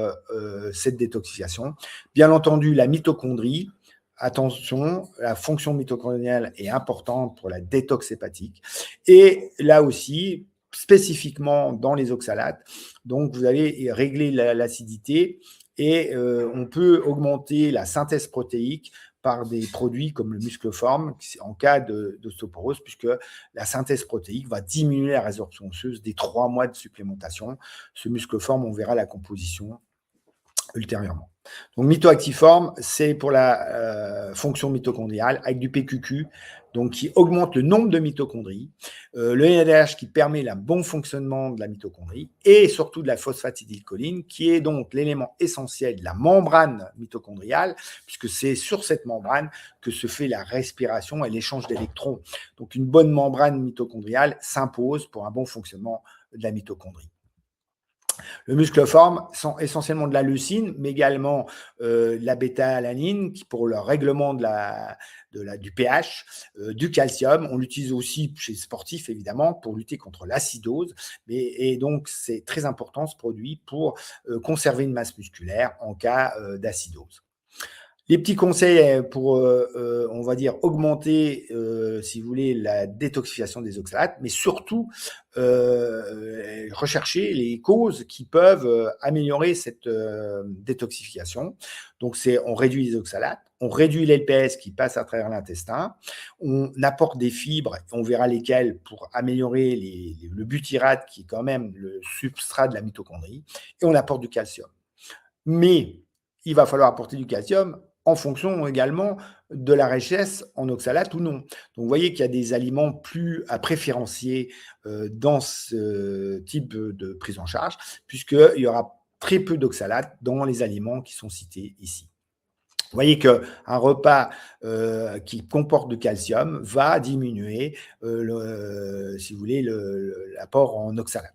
cette détoxification. Bien entendu, la mitochondrie. Attention, la fonction mitochondriale est importante pour la détox hépatique. Et là aussi, spécifiquement dans les oxalates, donc vous allez régler l'acidité et on peut augmenter la synthèse protéique par des produits comme le muscleforme en cas d'ostéoporose, puisque la synthèse protéique va diminuer la résorption osseuse des 3 mois de supplémentation. Ce muscleforme, on verra la composition ultérieurement. Donc, Mitoactiform, c'est pour la fonction mitochondriale avec du PQQ, donc qui augmente le nombre de mitochondries, le NADH qui permet le bon fonctionnement de la mitochondrie et surtout de la phosphatidylcholine qui est donc l'élément essentiel de la membrane mitochondriale, puisque c'est sur cette membrane que se fait la respiration et l'échange d'électrons. Donc, une bonne membrane mitochondriale s'impose pour un bon fonctionnement de la mitochondrie. Le muscleforme sont essentiellement de la leucine, mais également de la bêta-alanine pour le règlement du pH, du calcium. On l'utilise aussi chez les sportifs, évidemment, pour lutter contre l'acidose. Et donc, c'est très important ce produit pour conserver une masse musculaire en cas d'acidose. Les petits conseils pour, on va dire, augmenter, si vous voulez, la détoxification des oxalates, mais surtout rechercher les causes qui peuvent améliorer cette détoxification. Donc, on réduit les oxalates, on réduit l'LPS qui passe à travers l'intestin, on apporte des fibres, on verra lesquelles pour améliorer le butyrate qui est quand même le substrat de la mitochondrie, et on apporte du calcium. Mais il va falloir apporter du calcium en fonction également de la richesse en oxalate ou non. Donc, vous voyez qu'il y a des aliments plus à préférencier dans ce type de prise en charge, puisqu'il y aura très peu d'oxalate dans les aliments qui sont cités ici. Vous voyez qu'un repas qui comporte du calcium va diminuer, si vous voulez, l'apport en oxalate.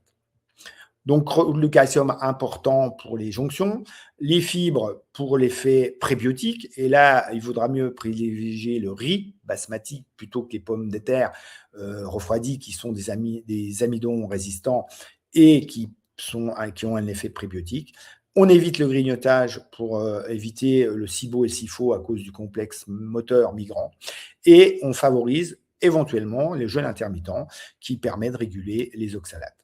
Donc, le calcium important pour les jonctions, les fibres pour l'effet prébiotique. Et là, il vaudra mieux privilégier le riz basmati plutôt que les pommes de terre refroidies qui sont des amidons résistants et qui ont un effet prébiotique. On évite le grignotage pour éviter le SIBO et le SIFO à cause du complexe moteur migrant. Et on favorise éventuellement les jeûnes intermittents qui permettent de réguler les oxalates.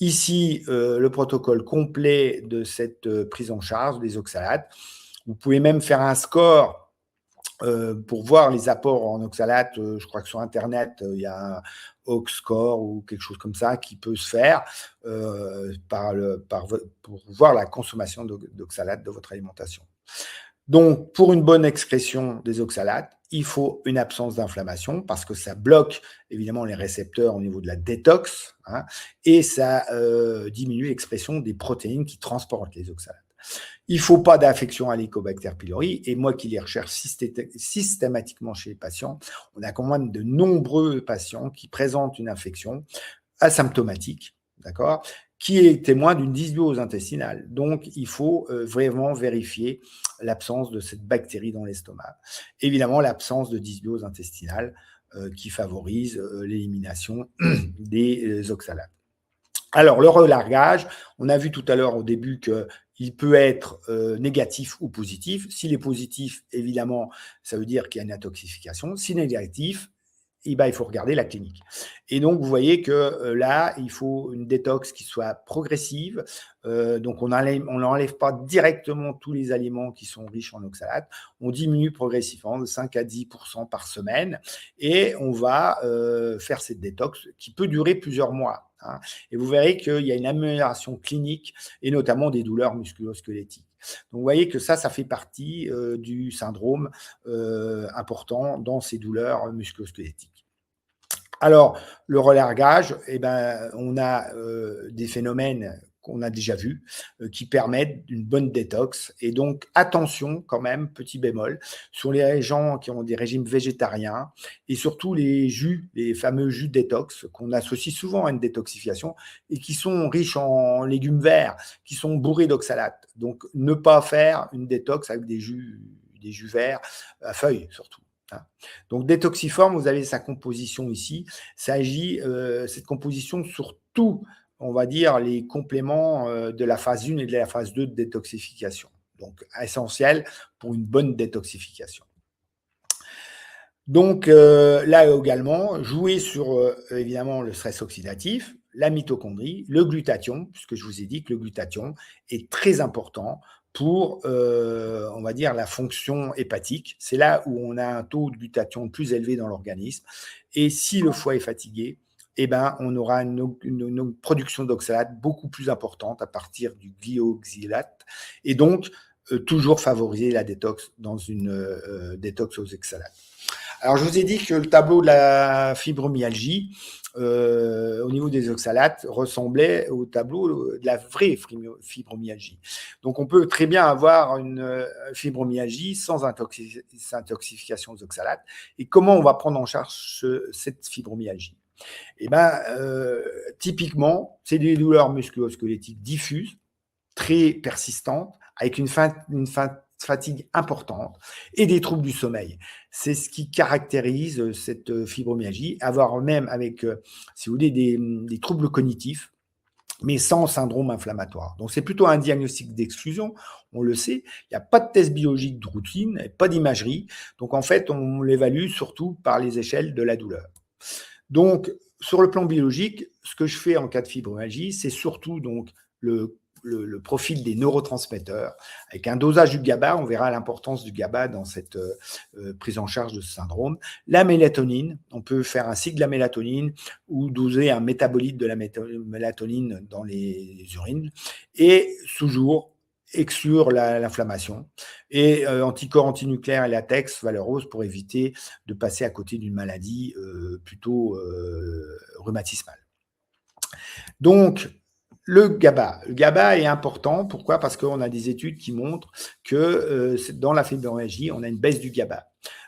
Ici, le protocole complet de cette prise en charge des oxalates. Vous pouvez même faire un score pour voir les apports en oxalates. Je crois que sur Internet, il y a un Oxscore ou quelque chose comme ça qui peut se faire pour voir la consommation d'oxalates de votre alimentation. Donc, pour une bonne excrétion des oxalates, il faut une absence d'inflammation parce que ça bloque évidemment les récepteurs au niveau de la détox et ça diminue l'expression des protéines qui transportent les oxalates. Il ne faut pas d'infection à l'Helicobacter pylori, et moi qui les recherche systématiquement chez les patients, on a quand même de nombreux patients qui présentent une infection asymptomatique, d'accord, qui est témoin d'une dysbiose intestinale. Donc, il faut vraiment vérifier l'absence de cette bactérie dans l'estomac. Évidemment, l'absence de dysbiose intestinale qui favorise l'élimination des oxalates. Alors, le relargage, on a vu tout à l'heure au début qu'il peut être négatif ou positif. S'il est positif, évidemment, ça veut dire qu'il y a une intoxication. S'il est négatif, eh ben, il faut regarder la clinique. Et donc, vous voyez que là, il faut une détox qui soit progressive. Donc, on n'enlève pas directement tous les aliments qui sont riches en oxalates. On diminue progressivement de 5 à 10% par semaine et on va faire cette détox qui peut durer plusieurs mois. Hein. Et vous verrez qu'il y a une amélioration clinique et notamment des douleurs musculo-squelettiques. Donc, vous voyez que ça fait partie du syndrome important dans ces douleurs musculo-squelettiques. Alors, le relargage, eh ben, on a des phénomènes qu'on a déjà vus qui permettent une bonne détox. Et donc, attention quand même, petit bémol, sur les gens qui ont des régimes végétariens et surtout les jus, les fameux jus détox qu'on associe souvent à une détoxification et qui sont riches en légumes verts, qui sont bourrés d'oxalates. Donc, ne pas faire une détox avec des jus verts à feuilles surtout. Donc, détoxiforme, vous avez sa composition ici. Ça agit, cette composition, sur tout, on va dire, les compléments de la phase 1 et de la phase 2 de détoxification. Donc, essentiel pour une bonne détoxification. Donc, là également, jouer sur, évidemment, le stress oxydatif, la mitochondrie, le glutathion, puisque je vous ai dit que le glutathion est très important pour, on va dire, la fonction hépatique. C'est là où on a un taux de glutathion plus élevé dans l'organisme. Et si le foie est fatigué, eh ben, on aura une production d'oxalate beaucoup plus importante à partir du glyoxylate. Et donc, toujours favoriser la détox dans une détox aux oxalates. Alors, je vous ai dit que le tableau de la fibromyalgie, au niveau des oxalates, ressemblait au tableau de la vraie fibromyalgie. Donc, on peut très bien avoir une fibromyalgie sans intoxication aux oxalates. Et comment on va prendre en charge cette fibromyalgie? Eh bien, typiquement, c'est des douleurs musculo-squelettiques diffuses, très persistantes, avec une fatigue importante et des troubles du sommeil. C'est ce qui caractérise cette fibromyalgie, avoir même avec, si vous voulez, des troubles cognitifs, mais sans syndrome inflammatoire. Donc, c'est plutôt un diagnostic d'exclusion, on le sait. Il n'y a pas de test biologique de routine, pas d'imagerie. Donc, en fait, on l'évalue surtout par les échelles de la douleur. Donc, sur le plan biologique, ce que je fais en cas de fibromyalgie, c'est surtout donc le profil des neurotransmetteurs avec un dosage du GABA. On verra l'importance du GABA dans cette prise en charge de ce syndrome. La mélatonine, on peut faire un cycle de la mélatonine ou doser un métabolite de la mélatonine dans les urines et toujours exclure l'inflammation et anticorps antinucléaires et latex valeur rose pour éviter de passer à côté d'une maladie plutôt rhumatismale. Donc, le GABA est important. Pourquoi? Parce qu'on a des études qui montrent que dans la fibromyalgie, on a une baisse du GABA.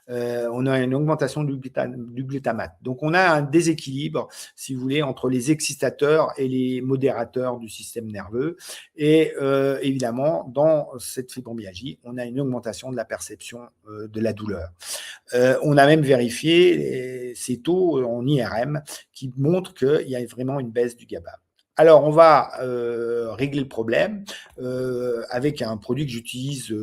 On a une augmentation du glutamate. Donc, on a un déséquilibre, si vous voulez, entre les excitateurs et les modérateurs du système nerveux. Et évidemment, dans cette fibromyalgie, on a une augmentation de la perception de la douleur. On a même vérifié ces taux en IRM qui montrent qu'il y a vraiment une baisse du GABA. Alors, on va régler le problème avec un produit que j'utilise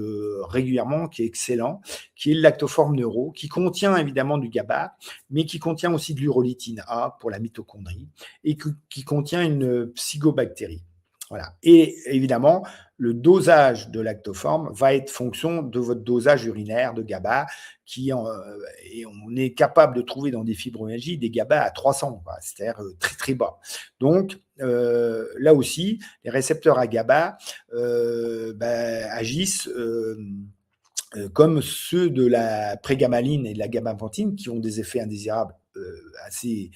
régulièrement, qui est excellent, qui est le Lactoform Neuro, qui contient évidemment du GABA, mais qui contient aussi de l'urolytine A pour la mitochondrie et qui contient une psychobactérie. Voilà. Et évidemment, le dosage de Lactoform va être fonction de votre dosage urinaire de GABA, et on est capable de trouver dans des fibromyalgies des GABA à 300, c'est-à-dire très très bas. Donc, là aussi, les récepteurs à GABA agissent comme ceux de la prégamaline et de la gabapentine qui ont des effets indésirables assez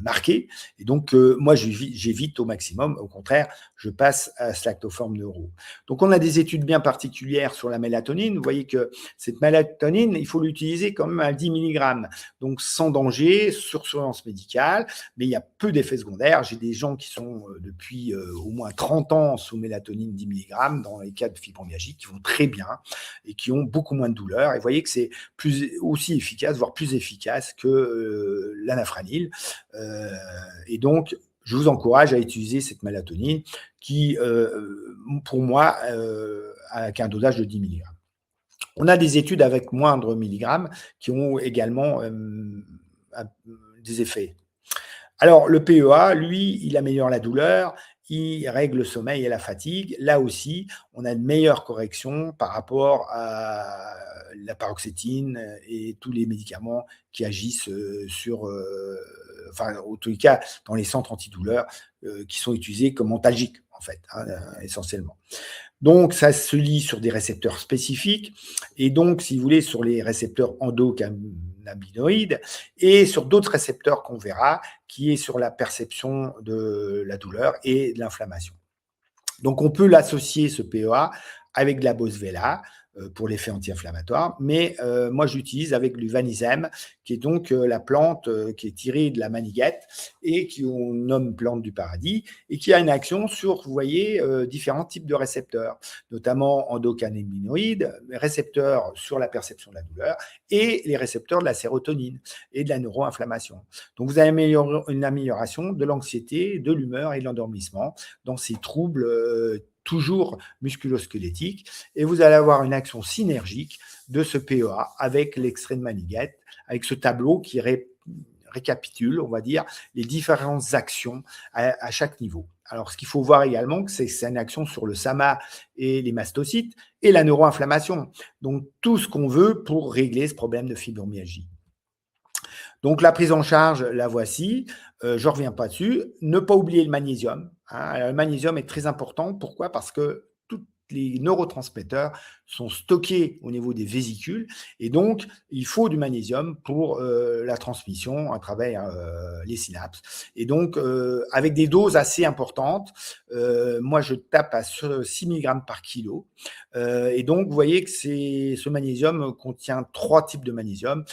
marquée. Et donc, moi, j'évite au maximum. Au contraire, je passe à ce lactoforme neuro. Donc, on a des études bien particulières sur la mélatonine. Vous voyez que cette mélatonine, il faut l'utiliser quand même à 10 mg. Donc, sans danger, sur surveillance médicale, mais il y a peu d'effets secondaires. J'ai des gens qui sont depuis au moins 30 ans sous mélatonine 10 mg dans les cas de fibromyalgie qui vont très bien et qui ont beaucoup moins de douleur. Et vous voyez que c'est aussi efficace, voire plus efficace que l'anafranil. Et donc, je vous encourage à utiliser cette mélatonine qui, pour moi, avec un dosage de 10 mg. On a des études avec moindre milligrammes qui ont également des effets. Alors, le PEA, lui, il améliore la douleur, il règle le sommeil et la fatigue. Là aussi, on a une meilleure correction par rapport à la paroxétine et tous les médicaments qui agissent enfin, en tous les cas, dans les centres antidouleurs qui sont utilisés comme antalgiques, en fait, essentiellement. Donc, ça se lie sur des récepteurs spécifiques et donc, si vous voulez, sur les récepteurs endocannabinoïdes et sur d'autres récepteurs qu'on verra, qui est sur la perception de la douleur et de l'inflammation. Donc, on peut l'associer, ce PEA, avec de la boswellia pour l'effet anti-inflammatoire, mais moi, j'utilise avec du vanisème, qui est donc la plante qui est tirée de la maniguette et qu'on nomme plante du paradis et qui a une action sur, vous voyez, différents types de récepteurs, notamment endocannabinoïdes, récepteurs sur la perception de la douleur et les récepteurs de la sérotonine et de la neuroinflammation. Donc, vous avez une amélioration de l'anxiété, de l'humeur et de l'endormissement dans ces troubles toujours musculo-squelettiques, et vous allez avoir une action synergique de ce PEA avec l'extrait de maniguette, avec ce tableau qui récapitule, on va dire, les différentes actions à chaque niveau. Alors, ce qu'il faut voir également, c'est une action sur le SAMA et les mastocytes et la neuroinflammation. Donc, tout ce qu'on veut pour régler ce problème de fibromyalgie. Donc, la prise en charge, la voici. Je ne reviens pas dessus. Ne pas oublier le magnésium. Le magnésium est très important. Pourquoi? Parce que tous les neurotransmetteurs sont stockés au niveau des vésicules et donc il faut du magnésium pour la transmission à travers les synapses. Et donc, avec des doses assez importantes, moi je tape à 6 mg par kilo. Et donc, vous voyez que ce magnésium contient 3 types de magnésium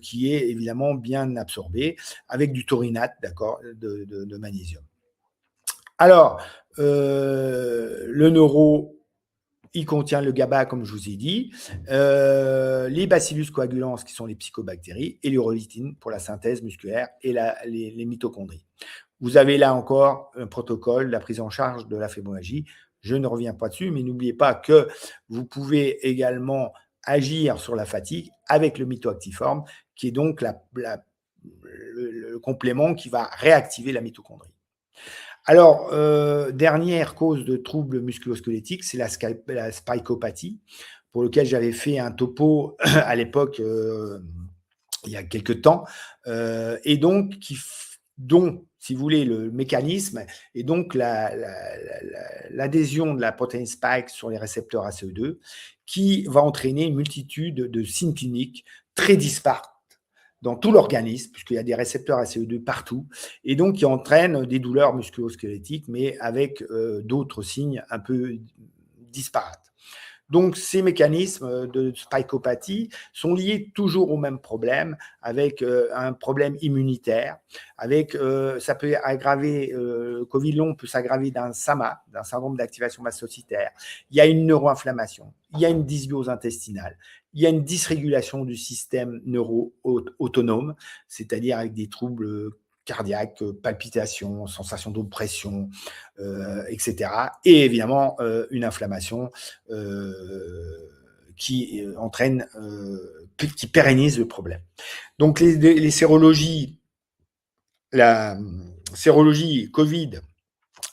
qui est évidemment bien absorbé avec du taurinate, d'accord, de magnésium. Alors, le neuro, il contient le GABA, comme je vous ai dit, les bacillus coagulans, qui sont les psychobactéries, et l'urolytine pour la synthèse musculaire et les mitochondries. Vous avez là encore un protocole, la prise en charge de la fibromyalgie. Je ne reviens pas dessus, mais n'oubliez pas que vous pouvez également agir sur la fatigue avec le mitoactiforme, qui est donc le complément qui va réactiver la mitochondrie. Alors, dernière cause de troubles musculo-squelettiques, c'est la spicopathie, pour lequel j'avais fait un topo à l'époque, il y a quelques temps, et donc dont, si vous voulez, le mécanisme est donc l'adhésion de la protéine spike sur les récepteurs ACE2 qui va entraîner une multitude de signes cliniques très disparates dans tout l'organisme, puisqu'il y a des récepteurs ACE2 partout, et donc qui entraînent des douleurs musculo-squelettiques, mais avec d'autres signes un peu disparates. Donc, ces mécanismes de spicopathie sont liés toujours au même problème, avec un problème immunitaire, avec ça peut aggraver, Covid long peut s'aggraver d'un SAMA, d'un syndrome d'activation mastocytaire. Il y a une neuroinflammation, il y a une dysbiose intestinale, il y a une dysrégulation du système neuro-autonome, c'est-à-dire avec des troubles cardiaques, palpitations, sensations d'oppression, etc. Et évidemment, une inflammation qui entraîne, qui pérennise le problème. Donc, les sérologies, la sérologie Covid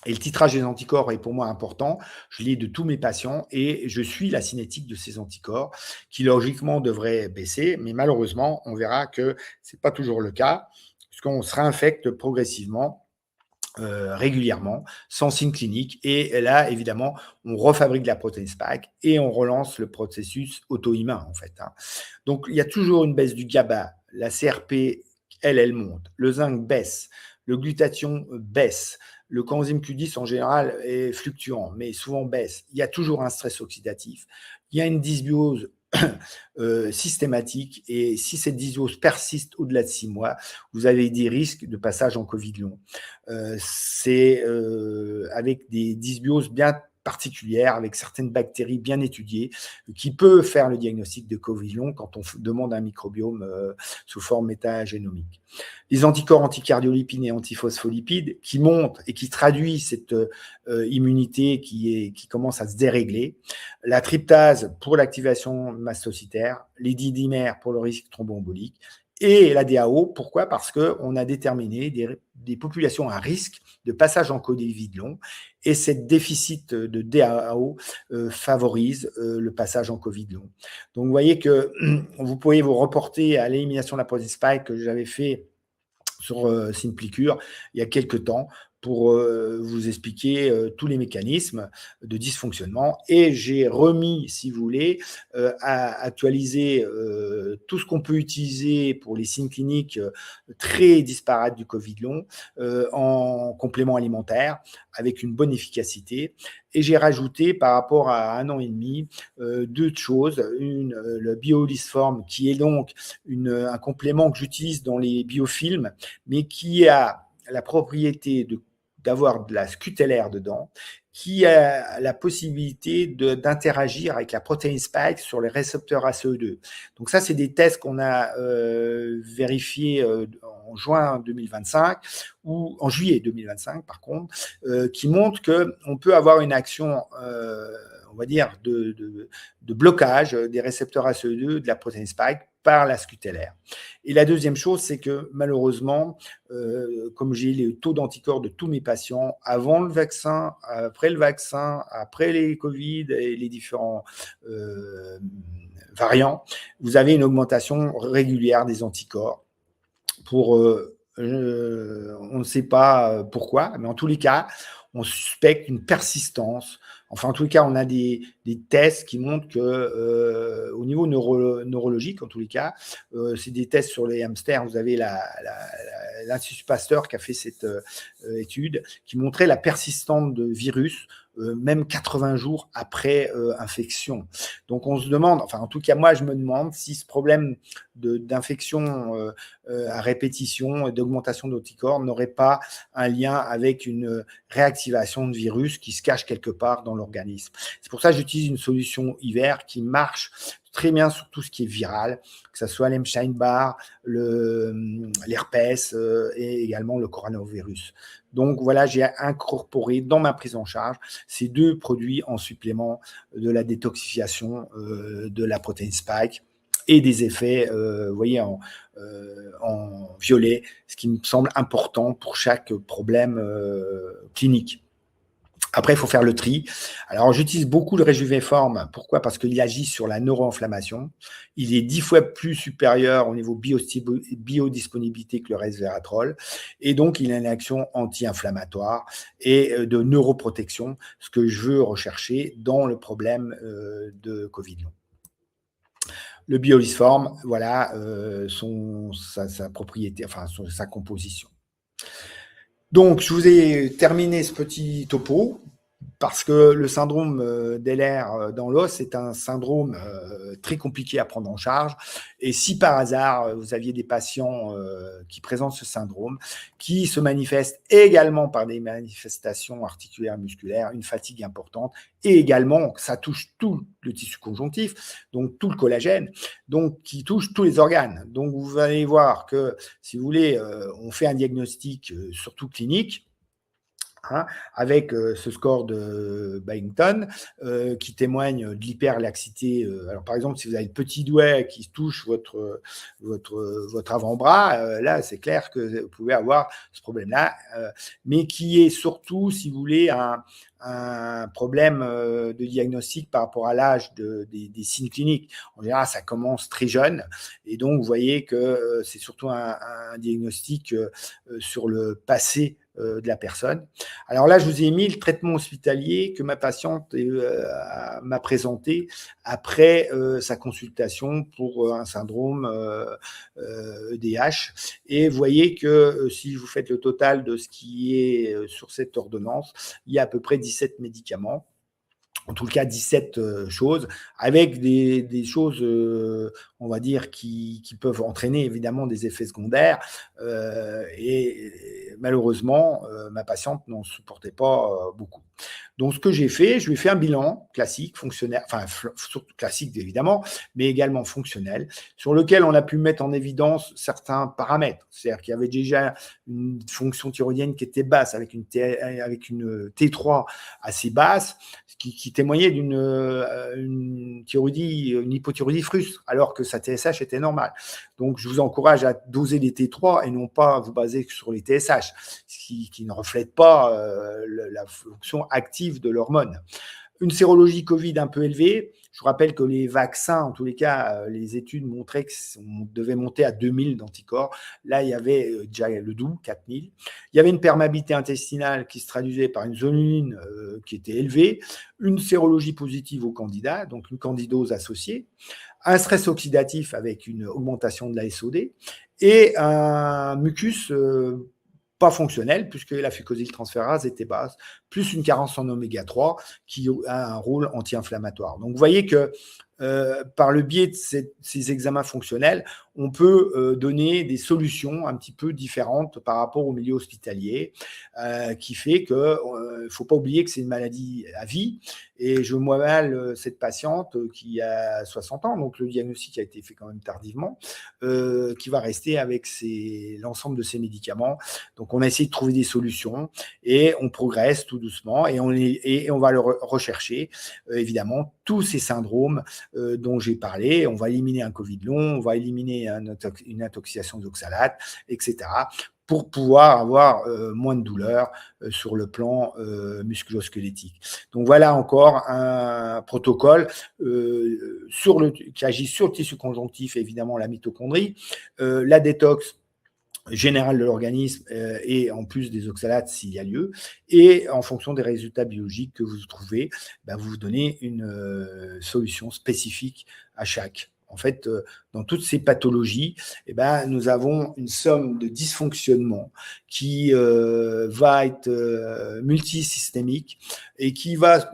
et le titrage des anticorps est pour moi important. Je l'ai de tous mes patients et je suis la cinétique de ces anticorps qui, logiquement, devraient baisser. Mais malheureusement, on verra que ce n'est pas toujours le cas, puisqu'on se réinfecte progressivement, régulièrement, sans signe clinique. Et là, évidemment, on refabrique la protéine spike et on relance le processus auto-immun, en fait. Donc, il y a toujours une baisse du GABA, la CRP elle monte. Le zinc baisse. Le glutathion baisse. Le coenzyme Q10, en général, est fluctuant, mais souvent baisse. Il y a toujours un stress oxydatif. Il y a une dysbiose systématique, et si cette dysbiose persiste au-delà de 6 mois, vous avez des risques de passage en Covid long. C'est avec des dysbioses bien particulières, avec certaines bactéries bien étudiées, qui peut faire le diagnostic de Covid long quand on demande un microbiome sous forme métagénomique. Les anticorps anticardiolipines et antiphospholipides qui montent et qui traduisent cette immunité qui commence à se dérégler. La tryptase pour l'activation mastocytaire, les didymères pour le risque thromboembolique, et la DAO. Pourquoi? Parce qu'on a déterminé des populations à risque de passage en Covid long, et cette déficit de DAO favorise le passage en Covid long. Donc, vous voyez que vous pouvez vous reporter à l'élimination de la protéine spike que j'avais fait sur Simplicure il y a quelques temps pour vous expliquer tous les mécanismes de dysfonctionnement. Et j'ai remis, si vous voulez, à actualiser tout ce qu'on peut utiliser pour les signes cliniques très disparates du Covid long en complément alimentaire avec une bonne efficacité. Et j'ai rajouté par rapport à 1 an et demi deux choses. Le BioLysform, qui est donc un complément que j'utilise dans les biofilms, mais qui a la propriété d'avoir de la scutellaire dedans, qui a la possibilité d'interagir avec la protéine spike sur les récepteurs ACE2. Donc ça, c'est des tests qu'on a vérifiés en juin 2025, ou en juillet 2025 par contre, qui montrent qu'on peut avoir une action on va dire, de blocage des récepteurs ACE2 de la protéine spike par la scutellaire. Et la deuxième chose, c'est que malheureusement, comme j'ai les taux d'anticorps de tous mes patients, avant le vaccin, après les Covid et les différents variants, vous avez une augmentation régulière des anticorps on ne sait pas pourquoi, mais en tous les cas, on suspecte une persistance. Enfin, en tous les cas, on a des tests qui montrent que, au niveau neurologique, en tous les cas, c'est des tests sur les hamsters. Vous avez l'Institut Pasteur qui a fait cette étude qui montrait la persistance de virus même 80 jours après infection. Donc on se demande, enfin en tout cas moi je me demande si ce problème d'infection à répétition et d'augmentation d'anticorps n'aurait pas un lien avec une réactivation de virus qui se cache quelque part dans l'organisme. C'est pour ça que j'utilise une solution hiver qui marche très bien sur tout ce qui est viral, que ce soit l'Epstein-Barr, l'herpès et également le coronavirus. Donc voilà, j'ai incorporé dans ma prise en charge ces deux produits en supplément de la détoxification de la protéine spike et des effets, vous voyez, en violet, ce qui me semble important pour chaque problème clinique. Après, il faut faire le tri. Alors, j'utilise beaucoup le Rejuvéform. Pourquoi? Parce qu'il agit sur la neuroinflammation. Il est 10 fois plus supérieur au niveau biodisponibilité que le resveratrol. Et donc, il a une action anti-inflammatoire et de neuroprotection, ce que je veux rechercher dans le problème de Covid long. Le BioLysform, voilà sa propriété, enfin sa composition. Donc, je vous ai terminé ce petit topo parce que le syndrome d'Ehlers dans l'os est un syndrome très compliqué à prendre en charge. Et si par hasard, vous aviez des patients qui présentent ce syndrome, qui se manifestent également par des manifestations articulaires musculaires, une fatigue importante, et également, ça touche tout le tissu conjonctif, donc tout le collagène, donc qui touche tous les organes. Donc, vous allez voir que, si vous voulez, on fait un diagnostic surtout clinique, avec ce score de Byington qui témoigne de l'hyperlaxité. Alors par exemple, si vous avez le petit doigt qui touche votre avant-bras, là c'est clair que vous pouvez avoir ce problème-là, mais qui est surtout, si vous voulez, un problème de diagnostic par rapport à l'âge des signes cliniques. En général, ça commence très jeune, et donc vous voyez que c'est surtout un diagnostic sur le passé de la personne. Alors là, je vous ai mis le traitement hospitalier que ma patiente m'a présenté après sa consultation pour un syndrome EDH. Et vous voyez que si vous faites le total de ce qui est sur cette ordonnance, il y a à peu près 17 médicaments. En tout cas, 17 choses, avec des choses, on va dire, qui peuvent entraîner évidemment des effets secondaires. Et malheureusement, ma patiente n'en supportait pas beaucoup. Donc, ce que j'ai fait, je lui ai fait un bilan classique, fonctionnel, enfin, surtout classique évidemment, mais également fonctionnel, sur lequel on a pu mettre en évidence certains paramètres. C'est-à-dire qu'il y avait déjà une fonction thyroïdienne qui était basse, avec une T3 assez basse, qui témoignait d'une thyroïdie, une hypothyroïdie frustre, alors que sa TSH était normale. Donc, je vous encourage à doser les T3 et non pas vous baser sur les TSH, qui ne reflètent pas la fonction active de l'hormone. Une sérologie Covid un peu élevée. Je vous rappelle que les vaccins, en tous les cas, les études montraient qu'on devait monter à 2000 d'anticorps. Là, il y avait déjà le double, 4000. Il y avait une perméabilité intestinale qui se traduisait par une zonuline qui était élevée, une sérologie positive au candidat, donc une candidose associée, un stress oxydatif avec une augmentation de la SOD et un mucus pas fonctionnel, puisque la fucosyltransférase était basse, plus une carence en oméga 3 qui a un rôle anti-inflammatoire. Donc, vous voyez que par le biais de ces examens fonctionnels, on peut donner des solutions un petit peu différentes par rapport au milieu hospitalier, qui fait qu'il ne faut pas oublier que c'est une maladie à vie. Et je vois mal cette patiente qui a 60 ans, donc le diagnostic a été fait quand même tardivement, qui va rester avec l'ensemble de ses médicaments. Donc, on a essayé de trouver des solutions et on progresse tout doucement et on va le rechercher, évidemment, tous ces syndromes dont j'ai parlé. On va éliminer un Covid long, on va éliminer une intoxication d'oxalate, etc., pour pouvoir avoir moins de douleur sur le plan musculo-squelettique. Donc voilà encore un protocole qui agit sur le tissu conjonctif, évidemment la mitochondrie, la détox générale de l'organisme et en plus des oxalates s'il y a lieu. Et en fonction des résultats biologiques que vous trouvez, vous vous donnez une solution spécifique à chaque. En fait, dans toutes ces pathologies, nous avons une somme de dysfonctionnements qui va être multisystémique et qui va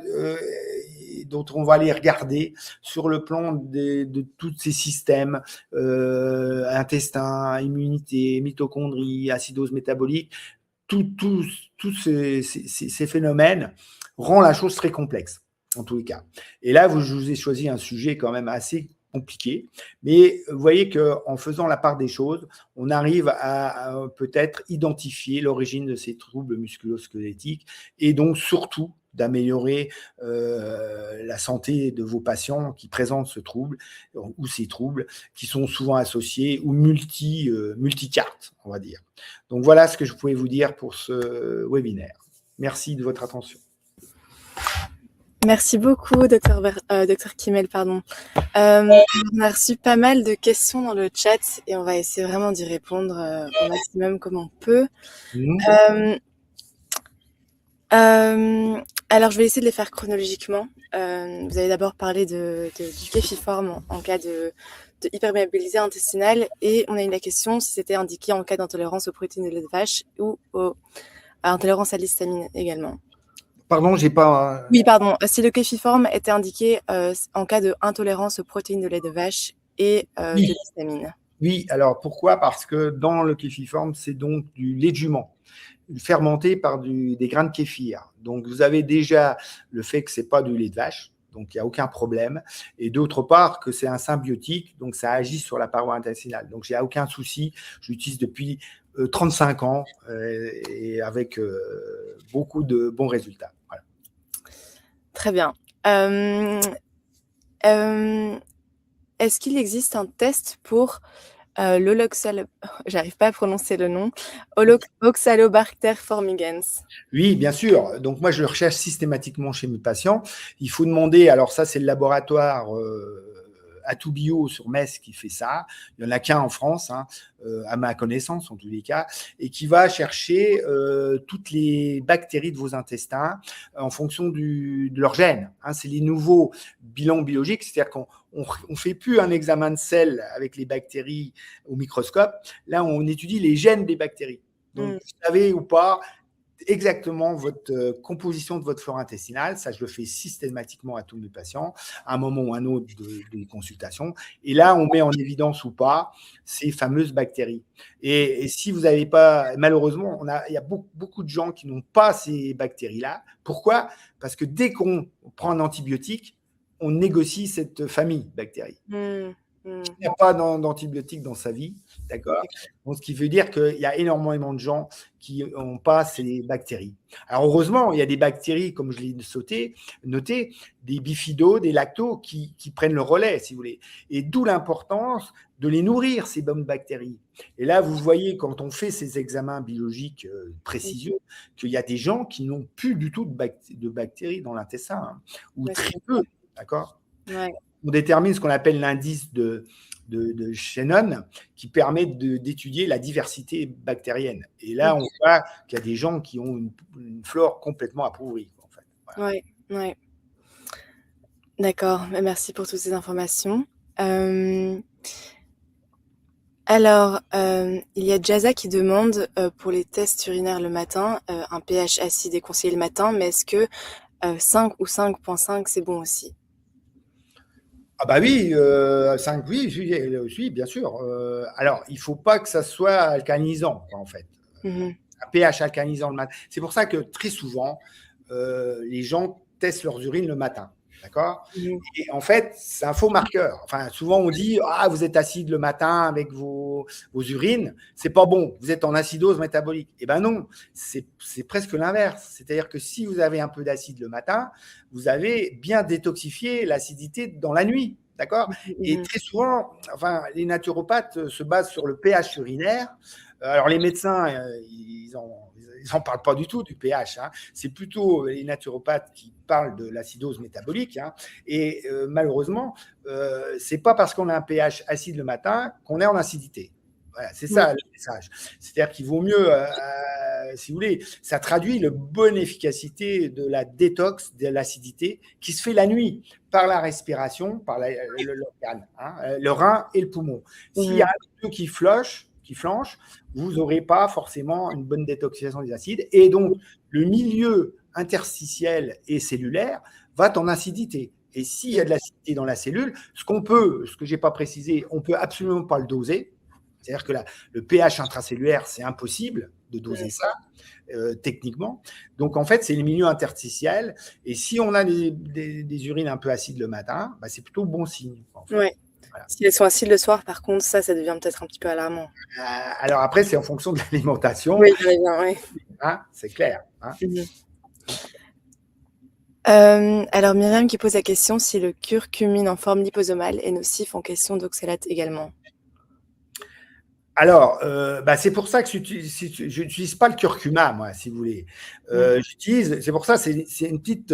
dont on va les regarder sur le plan de tous ces systèmes, intestin, immunité, mitochondrie, acidose métabolique. Tous ces phénomènes rend la chose très complexe, en tous les cas. Et là, je vous ai choisi un sujet quand même assez compliqué, mais vous voyez qu'en faisant la part des choses, on arrive à peut-être identifier l'origine de ces troubles musculo-squelettiques et donc surtout d'améliorer la santé de vos patients qui présentent ce trouble ou ces troubles qui sont souvent associés ou multicartes, on va dire. Donc voilà ce que je pouvais vous dire pour ce webinaire. Merci de votre attention. Merci beaucoup, Dr Kimel. On a reçu pas mal de questions dans le chat et on va essayer vraiment d'y répondre au maximum comme on peut. Alors, je vais essayer de les faire chronologiquement. Vous avez d'abord parlé du Kefiform en cas de hyperméabilité intestinale et on a eu la question si c'était indiqué en cas d'intolérance aux protéines de lait de vache ou à intolérance à l'histamine également. Pardon, j'ai pas... Oui, pardon. Si le Kefiform était indiqué en cas d'intolérance aux protéines de lait de vache et de l'histamine. Oui, alors pourquoi? Parce que dans le Kefiform, c'est donc du lait de jument fermenté par des grains de kéfir. Donc, vous avez déjà le fait que ce n'est pas du lait de vache, donc il n'y a aucun problème. Et d'autre part, que c'est un symbiotique, donc ça agit sur la paroi intestinale. Donc, il n'y a aucun souci. Je l'utilise depuis 35 ans et avec beaucoup de bons résultats. Voilà. Très bien. Est-ce qu'il existe un test pour j'arrive pas à prononcer le nom, Oxalobacter formigens? Oui, bien sûr. Donc, moi, je le recherche systématiquement chez mes patients. Il faut demander, alors ça, c'est le laboratoire Atubio sur Metz qui fait ça. Il n'y en a qu'un en France, hein, à ma connaissance en tous les cas, et qui va chercher toutes les bactéries de vos intestins en fonction de leur gène. Hein. C'est les nouveaux bilans biologiques, c'est-à-dire qu'on ne fait plus un examen de sel avec les bactéries au microscope. Là, on étudie les gènes des bactéries. Donc, vous savez ou pas exactement votre composition de votre flore intestinale. Ça, je le fais systématiquement à tous mes patients, à un moment ou un autre de consultation. Et là, on met en évidence ou pas ces fameuses bactéries. Et si vous n'avez pas, malheureusement, il y a beaucoup de gens qui n'ont pas ces bactéries-là. Pourquoi ? Parce que dès qu'on prend un antibiotique, on négocie cette famille de bactéries. Il n'y a pas d'antibiotiques dans sa vie, d'accord ? Donc, ce qui veut dire qu'il y a énormément de gens qui n'ont pas ces bactéries. Alors, heureusement, il y a des bactéries, comme je l'ai noté, des bifidos, des lactos qui prennent le relais, si vous voulez. Et d'où l'importance de les nourrir, ces bonnes bactéries. Et là, vous voyez, quand on fait ces examens biologiques précieux, qu'il y a des gens qui n'ont plus du tout de bactéries dans l'intestin, hein, ou très peu, d'accord ? On détermine ce qu'on appelle l'indice de Shannon, qui permet d'étudier la diversité bactérienne. Et là, on voit qu'il y a des gens qui ont une flore complètement appauvrie. En fait. Voilà. Ouais. D'accord, merci pour toutes ces informations. Alors, il y a Jaza qui demande pour les tests urinaires le matin, un pH acide est conseillé le matin, mais est-ce que 5 ou 5,5 c'est bon aussi ? Ah bah oui, 5, oui, bien sûr. Alors, il ne faut pas que ça soit alcalinisant, en fait. Un pH alcalinisant le matin. C'est pour ça que très souvent, les gens testent leurs urines le matin. D'accord ? Et en fait, c'est un faux marqueur. Enfin, souvent, on dit « Ah, vous êtes acide le matin avec vos urines. C'est pas bon. Vous êtes en acidose métabolique. » Eh bien non, c'est presque l'inverse. C'est-à-dire que si vous avez un peu d'acide le matin, vous avez bien détoxifié l'acidité dans la nuit. D'accord ? Et très souvent, enfin, les naturopathes se basent sur le pH urinaire. Alors, les médecins, ils n'en parlent pas du tout du pH. Hein. C'est plutôt les naturopathes qui parlent de l'acidose métabolique. Hein. Et malheureusement, ce n'est pas parce qu'on a un pH acide le matin qu'on est en acidité. Voilà, c'est ça le message. C'est-à-dire qu'il vaut mieux, si vous voulez, ça traduit la bonne efficacité de la détox de l'acidité qui se fait la nuit par la respiration, par l'organe, hein, le rein et le poumon. S'il y a un peu qui flanche, vous n'aurez pas forcément une bonne détoxification des acides. Et donc, le milieu interstitiel et cellulaire va en acidité. Et s'il y a de l'acidité dans la cellule, ce que je n'ai pas précisé, on ne peut absolument pas le doser. C'est-à-dire que le pH intracellulaire, c'est impossible de doser ça techniquement. Donc, en fait, c'est les milieux interstitiels. Et si on a des urines un peu acides le matin, bah, c'est plutôt bon signe. En fait. Oui. Voilà. Si elles sont acides le soir, par contre, ça devient peut-être un petit peu alarmant. Alors après, c'est en fonction de l'alimentation. Oui, très bien, oui. Hein, c'est clair. Hein. Alors, Myriam qui pose la question si le curcumine en forme liposomale est nocif en question d'oxalate également. Alors, c'est pour ça que je n'utilise pas le curcuma, moi, si vous voulez. C'est pour ça, c'est une petite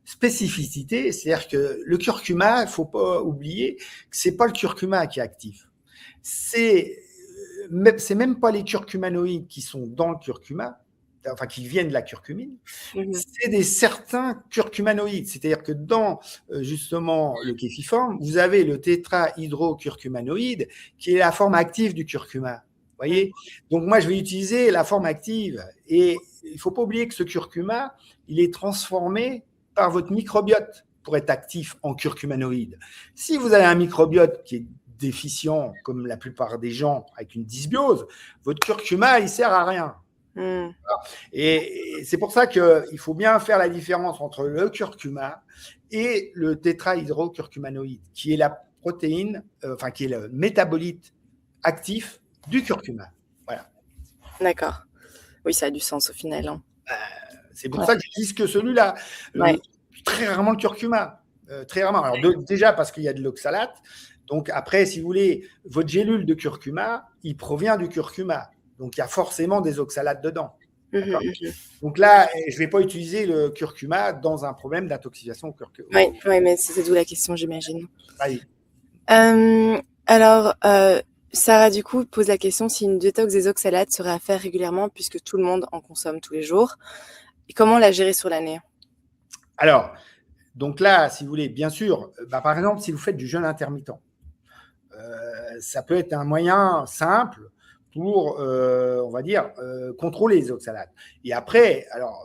spécificité, c'est-à-dire que le curcuma, il ne faut pas oublier que ce n'est pas le curcuma qui est actif. C'est même pas les curcumanoïdes qui sont dans le curcuma, enfin qui viennent de la curcumine, c'est certains curcumanoïdes. C'est-à-dire que dans justement le kéfiforme, vous avez le tétrahydrocurcumanoïde qui est la forme active du curcuma. Voyez ? Donc moi, je vais utiliser la forme active. Et il ne faut pas oublier que ce curcuma, il est transformé par votre microbiote pour être actif en curcumanoïde. Si vous avez un microbiote qui est déficient, comme la plupart des gens avec une dysbiose, votre curcuma, il ne sert à rien. Et c'est pour ça qu'il faut bien faire la différence entre le curcuma et le tétrahydrocurcumanoïde, qui est la protéine, qui est le métabolite actif du curcuma. Voilà. D'accord. Oui, ça a du sens au final. Hein. C'est pour ça que je dis que celui-là, très rarement le curcuma. Très rarement. Alors déjà parce qu'il y a de l'oxalate. Donc après, si vous voulez, votre gélule de curcuma, il provient du curcuma. Donc, il y a forcément des oxalates dedans. Donc là, je ne vais pas utiliser le curcuma dans un problème d'intoxication au curcuma. Oui, mais c'est d'où la question, j'imagine. Oui. Alors, Sarah, du coup, pose la question si une détox des oxalates serait à faire régulièrement puisque tout le monde en consomme tous les jours. Et comment la gérer sur l'année? Alors, donc là, si vous voulez, bien sûr, par exemple, si vous faites du jeûne intermittent, ça peut être un moyen simple pour, on va dire, contrôler les oxalates. Et après, alors,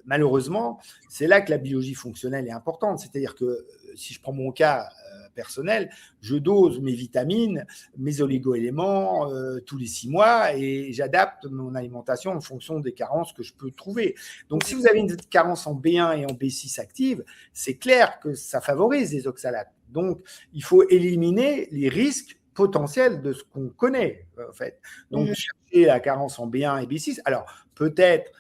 malheureusement, c'est là que la biologie fonctionnelle est importante. C'est-à-dire que si je prends mon cas personnel, je dose mes vitamines, mes oligo-éléments tous les 6 mois et j'adapte mon alimentation en fonction des carences que je peux trouver. Donc, si vous avez une carence en B1 et en B6 active, c'est clair que ça favorise les oxalates. Donc, il faut éliminer les risques potentiels de ce qu'on connaît, en fait. Donc, chercher la carence en B1 et B6. Alors, peut-être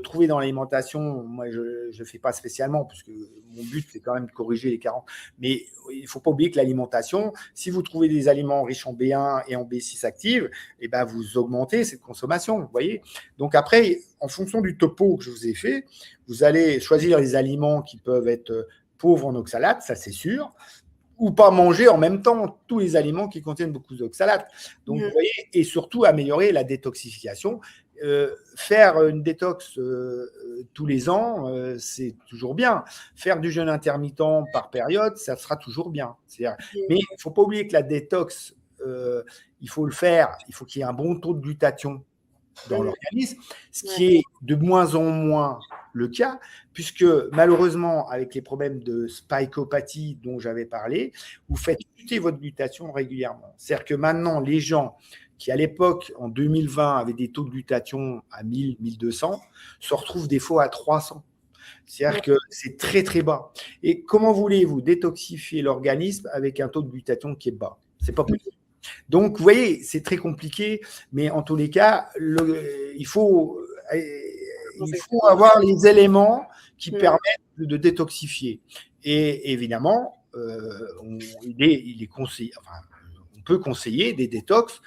trouver dans l'alimentation, moi je ne fais pas spécialement, parce que mon but c'est quand même de corriger les carences, mais il ne faut pas oublier que l'alimentation, si vous trouvez des aliments riches en B1 et en B6 actifs, eh ben, vous augmentez cette consommation, vous voyez. Donc après, en fonction du topo que je vous ai fait, vous allez choisir les aliments qui peuvent être pauvres en oxalates, ça c'est sûr, ou pas manger en même temps tous les aliments qui contiennent beaucoup d'oxalates. Donc, vous voyez, et surtout améliorer la détoxification. Faire une détox tous les ans, c'est toujours bien. Faire du jeûne intermittent par période, ça sera toujours bien. Mais il ne faut pas oublier que la détox, il faut le faire, il faut qu'il y ait un bon taux de glutathion dans l'organisme, ce qui est de moins en moins le cas, puisque malheureusement, avec les problèmes de spikeopathie dont j'avais parlé, vous faites chuter votre glutathion régulièrement. C'est-à-dire que maintenant, les gens qui, à l'époque, en 2020, avaient des taux de glutathion à 1000, 1200, se retrouvent des fois à 300. C'est-à-dire que c'est très, très bas. Et comment voulez-vous détoxifier l'organisme avec un taux de glutathion qui est bas? C'est pas possible. Donc, vous voyez, c'est très compliqué, mais en tous les cas, il faut avoir les éléments qui permettent de détoxifier. Et évidemment, il est conseillé, enfin, on peut conseiller des détox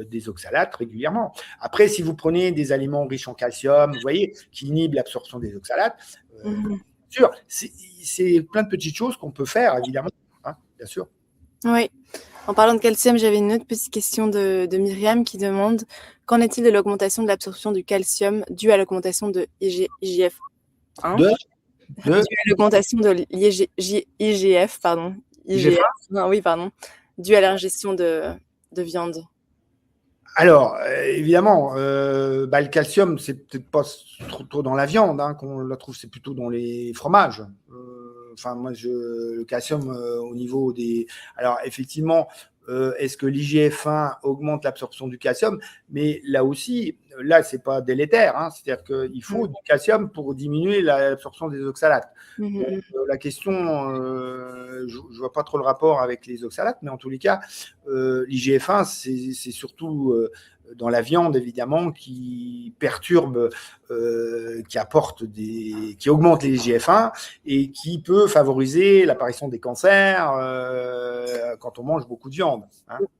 des oxalates régulièrement. Après, si vous prenez des aliments riches en calcium, vous voyez, qui inhibent l'absorption des oxalates, bien sûr, c'est plein de petites choses qu'on peut faire, évidemment, hein, bien sûr. Oui. En parlant de calcium, j'avais une autre petite question de Myriam qui demande qu'en est-il de l'augmentation de l'absorption du calcium due à l'augmentation de IGF-1 due à l'augmentation de l'IGF, pardon. IGF, oui, pardon. Due à l'ingestion de viande. Alors, évidemment, le calcium, c'est peut-être pas trop dans la viande qu'on la trouve, c'est plutôt dans les fromages. Enfin, moi, le calcium au niveau des… Alors, effectivement, est-ce que l'IGF-1 augmente l'absorption du calcium? Mais là aussi, là, c'est pas délétère. C'est-à-dire qu'il faut du calcium pour diminuer l'absorption des oxalates. Donc, la question, je vois pas trop le rapport avec les oxalates, mais en tous les cas, l'IGF-1, c'est surtout dans la viande, évidemment, qui perturbe, qui augmente les IGF-1 et qui peut favoriser l'apparition des cancers quand on mange beaucoup de viande.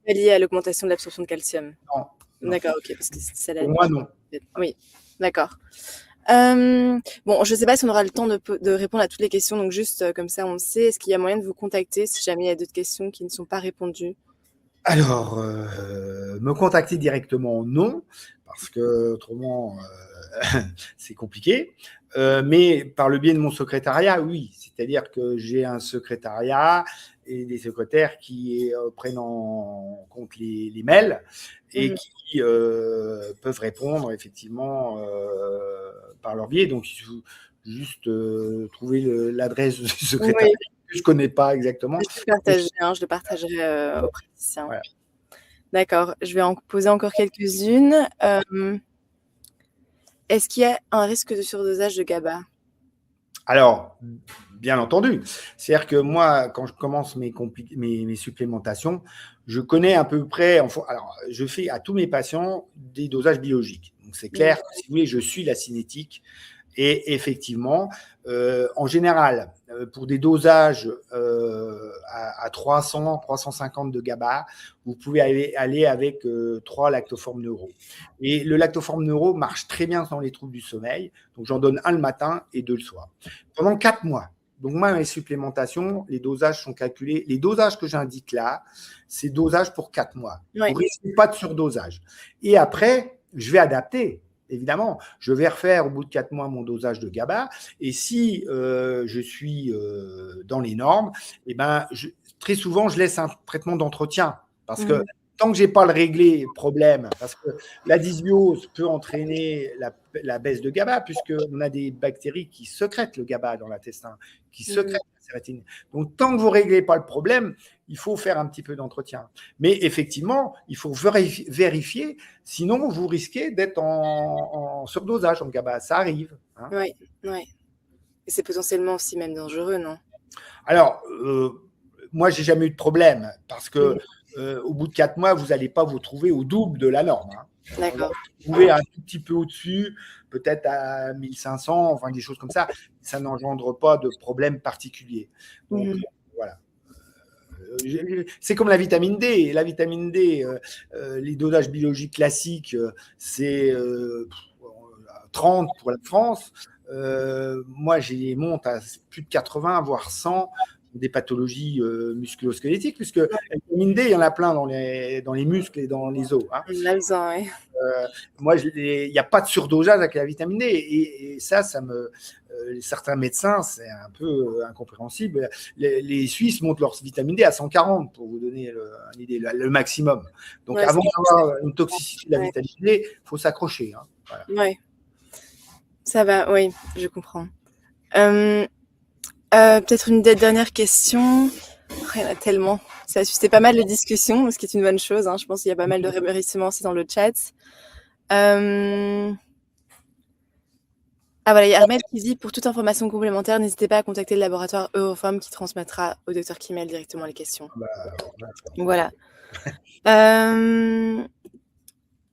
C'est lié à l'augmentation de l'absorption de calcium. Non. D'accord, ok. Parce que c'est Pour moi, non. Oui, d'accord. Bon, je ne sais pas si on aura le temps de répondre à toutes les questions, donc juste comme ça, on le sait. Est-ce qu'il y a moyen de vous contacter si jamais il y a d'autres questions qui ne sont pas répondues? Alors, me contacter directement, non, parce que autrement, c'est compliqué. Mais par le biais de mon secrétariat, oui. C'est-à-dire que j'ai un secrétariat et des secrétaires qui prennent en compte les mails et qui peuvent répondre effectivement par leur biais. Donc, il faut juste trouver l'adresse du secrétariat. Oui. Que je ne connais pas exactement. Je le partagerai au praticien. Voilà. D'accord, je vais en poser encore quelques-unes. Est-ce qu'il y a un risque de surdosage de GABA? Alors, bien entendu. C'est-à-dire que moi, quand je commence mes supplémentations, je connais à peu près… Alors, je fais à tous mes patients des dosages biologiques. Donc, c'est clair que, si vous voulez, je suis la cinétique. Et effectivement, en général, pour des dosages à 300, 350 de GABA, vous pouvez aller avec 3 lactoformes neuro. Et le lactoforme neuro marche très bien dans les troubles du sommeil. Donc, j'en donne un le matin et 2 le soir. Pendant 4 mois. Donc, moi, mes supplémentations, les dosages sont calculés. Les dosages que j'indique là, c'est dosage pour 4 mois. Ouais. Vous ne risquez pas de surdosage. Et après, je vais adapter. Évidemment, je vais refaire au bout de 4 mois mon dosage de GABA. Et si je suis dans les normes, eh ben, très souvent, je laisse un traitement d'entretien. Parce que tant que je n'ai pas le réglé problème, parce que la dysbiose peut entraîner la baisse de GABA, puisqu'on a des bactéries qui sécrètent le GABA dans l'intestin, qui sécrètent la sérotonine. Donc, tant que vous ne réglez pas le problème, il faut faire un petit peu d'entretien. Mais effectivement, il faut vérifier, sinon vous risquez d'être en surdosage en GABA. Ça arrive. Hein. Oui, ouais. Et c'est potentiellement aussi même dangereux, non? Alors, moi, j'ai jamais eu de problème parce que au bout de 4 mois, vous n'allez pas vous trouver au double de la norme. Hein. D'accord. Vous pouvez un tout petit peu au-dessus, peut-être à 1500, enfin des choses comme ça. Ça n'engendre pas de problème particulier. Donc, voilà. C'est comme la vitamine D. La vitamine D, les dosages biologiques classiques, c'est 30 pour la France. Moi, j'ai monte à plus de 80, voire 100 des pathologies musculo-squelettiques, puisque la vitamine D, il y en a plein dans les muscles et dans les os. Hein. Moi, il n'y a pas de surdosage avec la vitamine D. Et ça me. Certains médecins, c'est un peu incompréhensible. Les Suisses montent leur vitamine D à 140 pour vous donner une idée, le maximum. Donc, avant d'avoir une toxicité de la vitamine D, il faut s'accrocher. Hein. Voilà. Oui, ça va, oui, je comprends. Peut-être une dernière question. Il y en a tellement. Ça a suscité pas mal de discussions, ce qui est une bonne chose. Hein. Je pense qu'il y a pas mal de révérissements aussi dans le chat. Ah voilà, il y a Armel qui dit, pour toute information complémentaire, n'hésitez pas à contacter le laboratoire Eurofarm qui transmettra au docteur Kimmel directement les questions. Voilà.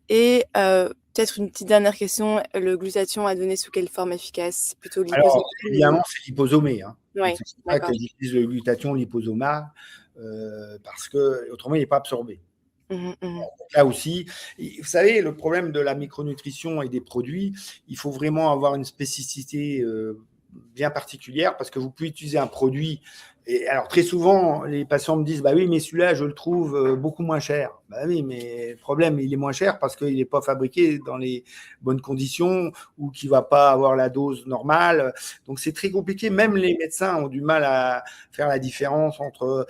Et peut-être une petite dernière question, le glutathion à donner sous quelle forme efficace? Plutôt liposomé? Alors, évidemment, c'est liposomé. Hein. Ouais, c'est pas que j'utilise le glutathion liposomal parce que autrement, il n'est pas absorbé. Là aussi, vous savez, le problème de la micronutrition et des produits, il faut vraiment avoir une spécificité bien particulière parce que vous pouvez utiliser un produit. Et alors, très souvent, les patients me disent bah oui, mais celui-là, je le trouve beaucoup moins cher. Bah oui, mais le problème, il est moins cher parce qu'il n'est pas fabriqué dans les bonnes conditions ou qu'il ne va pas avoir la dose normale. Donc, c'est très compliqué. Même les médecins ont du mal à faire la différence entre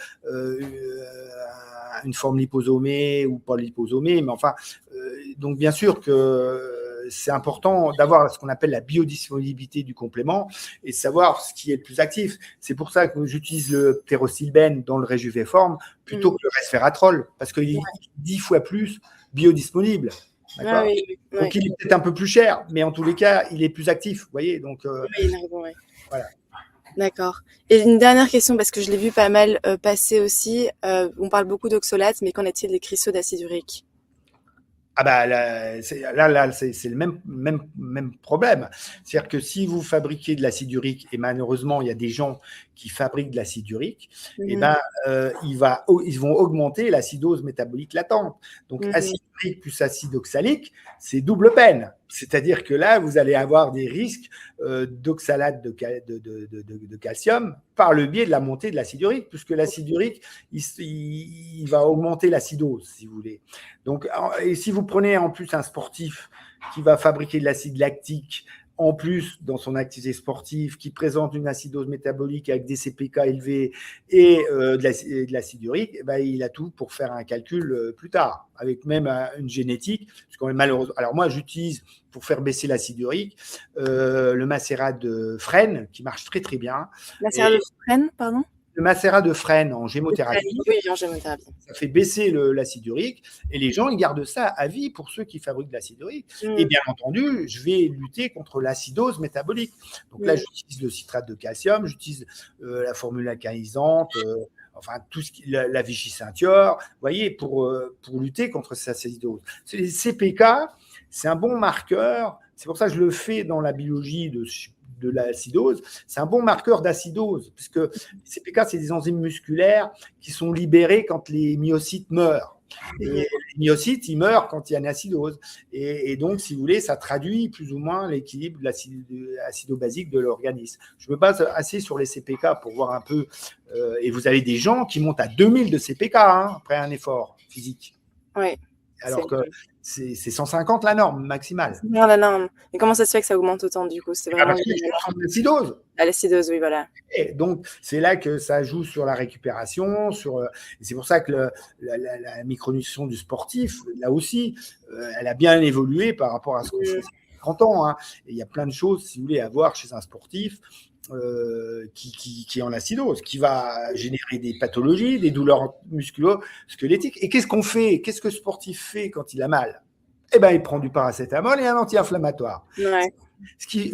une forme liposomée ou pas liposomée. Mais enfin, donc, bien sûr que c'est important d'avoir ce qu'on appelle la biodisponibilité du complément et de savoir ce qui est le plus actif. C'est pour ça que j'utilise le ptérosilbène dans le Réjuvéform plutôt que le resveratrol, parce qu'il est 10 fois plus biodisponible. D'accord ? Donc, il est peut-être un peu plus cher, mais en tous les cas, il est plus actif. Vous voyez ? Donc, voilà. D'accord. Et une dernière question, parce que je l'ai vu pas mal passer aussi. On parle beaucoup d'oxalates, mais qu'en est-il des cristaux d'acide urique ? Ah bah là, c'est le même problème. C'est-à-dire que si vous fabriquez de l'acide urique, et malheureusement, il y a des gens qui fabriquent de l'acide urique, et ben, ils vont augmenter l'acidose métabolique latente. Donc, acide urique plus acide oxalique, c'est double peine. C'est-à-dire que là, vous allez avoir des risques d'oxalate de calcium par le biais de la montée de l'acide urique, puisque l'acide urique, il va augmenter l'acidose, si vous voulez. Donc, et si vous prenez en plus un sportif qui va fabriquer de l'acide lactique, en plus dans son activité sportive, qui présente une acidose métabolique avec des CPK élevés et de l'acide urique, ben, il a tout pour faire un calcul plus tard, avec même une génétique. Parce qu'on est malheureux. Alors moi, j'utilise pour faire baisser l'acide urique le macérat de frêne, qui marche très très bien. Macérat de frêne, pardon ? Le macérat de frêne en gémothérapie. Oui, en gémothérapie. Ça fait baisser l'acide urique et les gens, ils gardent ça à vie pour ceux qui fabriquent de l'acide urique. Et bien entendu, je vais lutter contre l'acidose métabolique. Donc là, j'utilise le citrate de calcium, j'utilise la formule alcalinisante, enfin, tout ce qui, la Vichy Ceinture, vous voyez, pour lutter contre cette acidose. Les CPK, c'est un bon marqueur. C'est pour ça que je le fais dans la biologie de l'acidose, c'est un bon marqueur d'acidose, puisque les CPK, c'est des enzymes musculaires qui sont libérées quand les myocytes meurent. Et les myocytes, ils meurent quand il y a une acidose. Et donc, si vous voulez, ça traduit plus ou moins l'équilibre de l'acido-basique de l'organisme. Je me base assez sur les CPK pour voir un peu. Et vous avez des gens qui montent à 2000 de CPK après un effort physique. Oui. Alors que c'est 150 la norme maximale. C'est bien la norme. Et comment ça se fait que ça augmente autant du coup? C'est vraiment parce que je prends de l'acidose. L'acidose, oui, voilà. Et donc, c'est là que ça joue sur la récupération. Et c'est pour ça que la micronutrition du sportif, là aussi, elle a bien évolué par rapport à ce qu'on faisait il y a 30 ans. Hein. Et il y a plein de choses, si vous voulez, à voir chez un sportif qui est en acidose, qui va générer des pathologies, des douleurs musculo-squelettiques. Et qu'est-ce qu'on fait? Qu'est-ce que le sportif fait quand il a mal? Eh ben, il prend du paracétamol et un anti-inflammatoire. Ouais.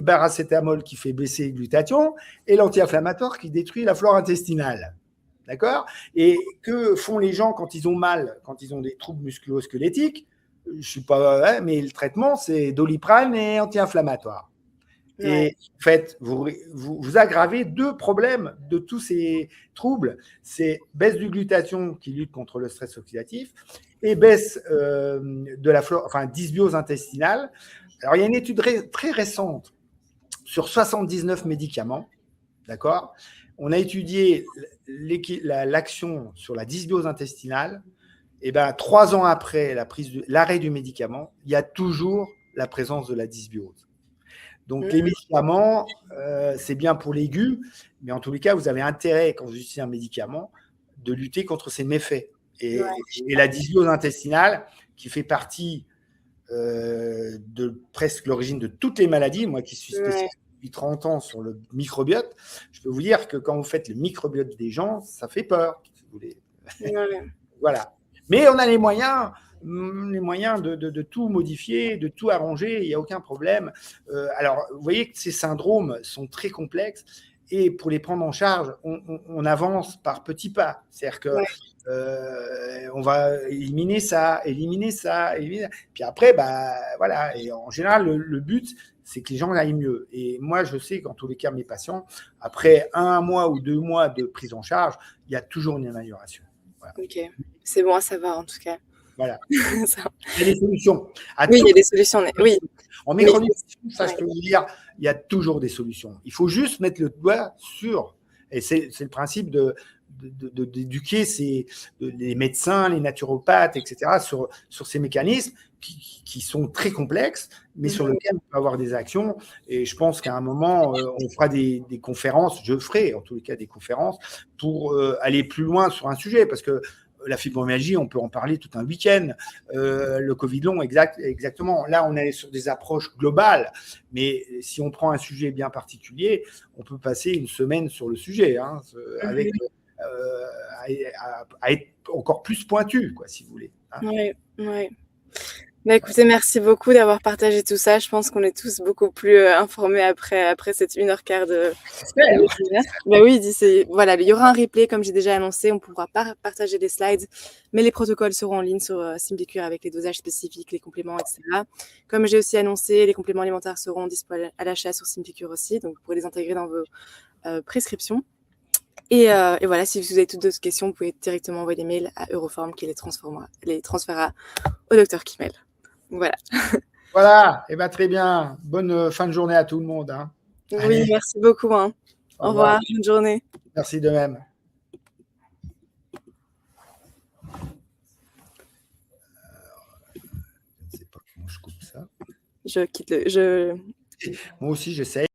Paracétamol qui fait baisser le glutathion et l'anti-inflammatoire qui détruit la flore intestinale. D'accord? Et que font les gens quand ils ont mal, quand ils ont des troubles musculo-squelettiques? Je ne sais pas, mais le traitement, c'est Doliprane et anti-inflammatoire. Ouais. Et en fait, vous aggravez deux problèmes de tous ces troubles. C'est baisse du glutathion qui lutte contre le stress oxydatif et baisse de la flore, enfin dysbiose intestinale. Alors, il y a une étude très récente sur 79 médicaments, d'accord? On a étudié l'action sur la dysbiose intestinale. Et ben, 3 ans après l'arrêt du médicament, il y a toujours la présence de la dysbiose. Donc, les médicaments, c'est bien pour l'aigu, mais en tous les cas, vous avez intérêt, quand vous utilisez un médicament, de lutter contre ses méfaits. Et la dysbiose intestinale, qui fait partie de presque l'origine de toutes les maladies, moi qui suis spécialiste depuis 30 ans sur le microbiote, je peux vous dire que quand vous faites le microbiote des gens, ça fait peur, si vous voulez. Voilà. Mais on a les moyens de tout modifier, de tout arranger, il n'y a aucun problème. Alors, vous voyez que ces syndromes sont très complexes et pour les prendre en charge, on avance par petits pas. C'est-à-dire que on va éliminer ça. Puis après, voilà. Et en général, le but, c'est que les gens aillent mieux. Et moi, je sais qu'en tous les cas, mes patients, après 1 mois ou 2 mois de prise en charge, il y a toujours une amélioration. Voilà. Ok, c'est bon à savoir en tout cas. Voilà. Il y a des solutions. Oui, il y a des solutions. Oui. En micronutrition, ça, je peux vous dire, il y a toujours des solutions. Il faut juste mettre le doigt sur, et c'est le principe d'éduquer les médecins, les naturopathes, etc., sur ces mécanismes qui sont très complexes, mais sur lesquels on peut avoir des actions. Et je pense qu'à un moment, on fera des conférences, je ferai en tous les cas des conférences, pour aller plus loin sur un sujet, parce que la fibromyalgie, on peut en parler tout un week-end. Le Covid long, exactement. Là, on est sur des approches globales, mais si on prend un sujet bien particulier, on peut passer une semaine sur le sujet, hein, avec à être encore plus pointu, quoi, si vous voulez. Hein. Oui. Bah, écoutez, merci beaucoup d'avoir partagé tout ça. Je pense qu'on est tous beaucoup plus informés après cette 1h15 de webinaire. Bah oui, voilà, il y aura un replay comme j'ai déjà annoncé. On ne pourra pas partager les slides, mais les protocoles seront en ligne sur SimplyCure avec les dosages spécifiques, les compléments, etc. Comme j'ai aussi annoncé, les compléments alimentaires seront disponibles à l'achat sur SimplyCure aussi, donc vous pourrez les intégrer dans vos prescriptions. Et voilà, si vous avez toutes d'autres questions, vous pouvez directement envoyer des mails à Euroform qui les transférera au docteur Kimel. Voilà. Voilà, et très bien. Bonne fin de journée à tout le monde. Hein. Oui, allez. Merci beaucoup. Hein. Au revoir, bonne journée. Merci de même. Je ne sais pas comment je coupe ça. Je quitte le. Moi aussi, j'essaye.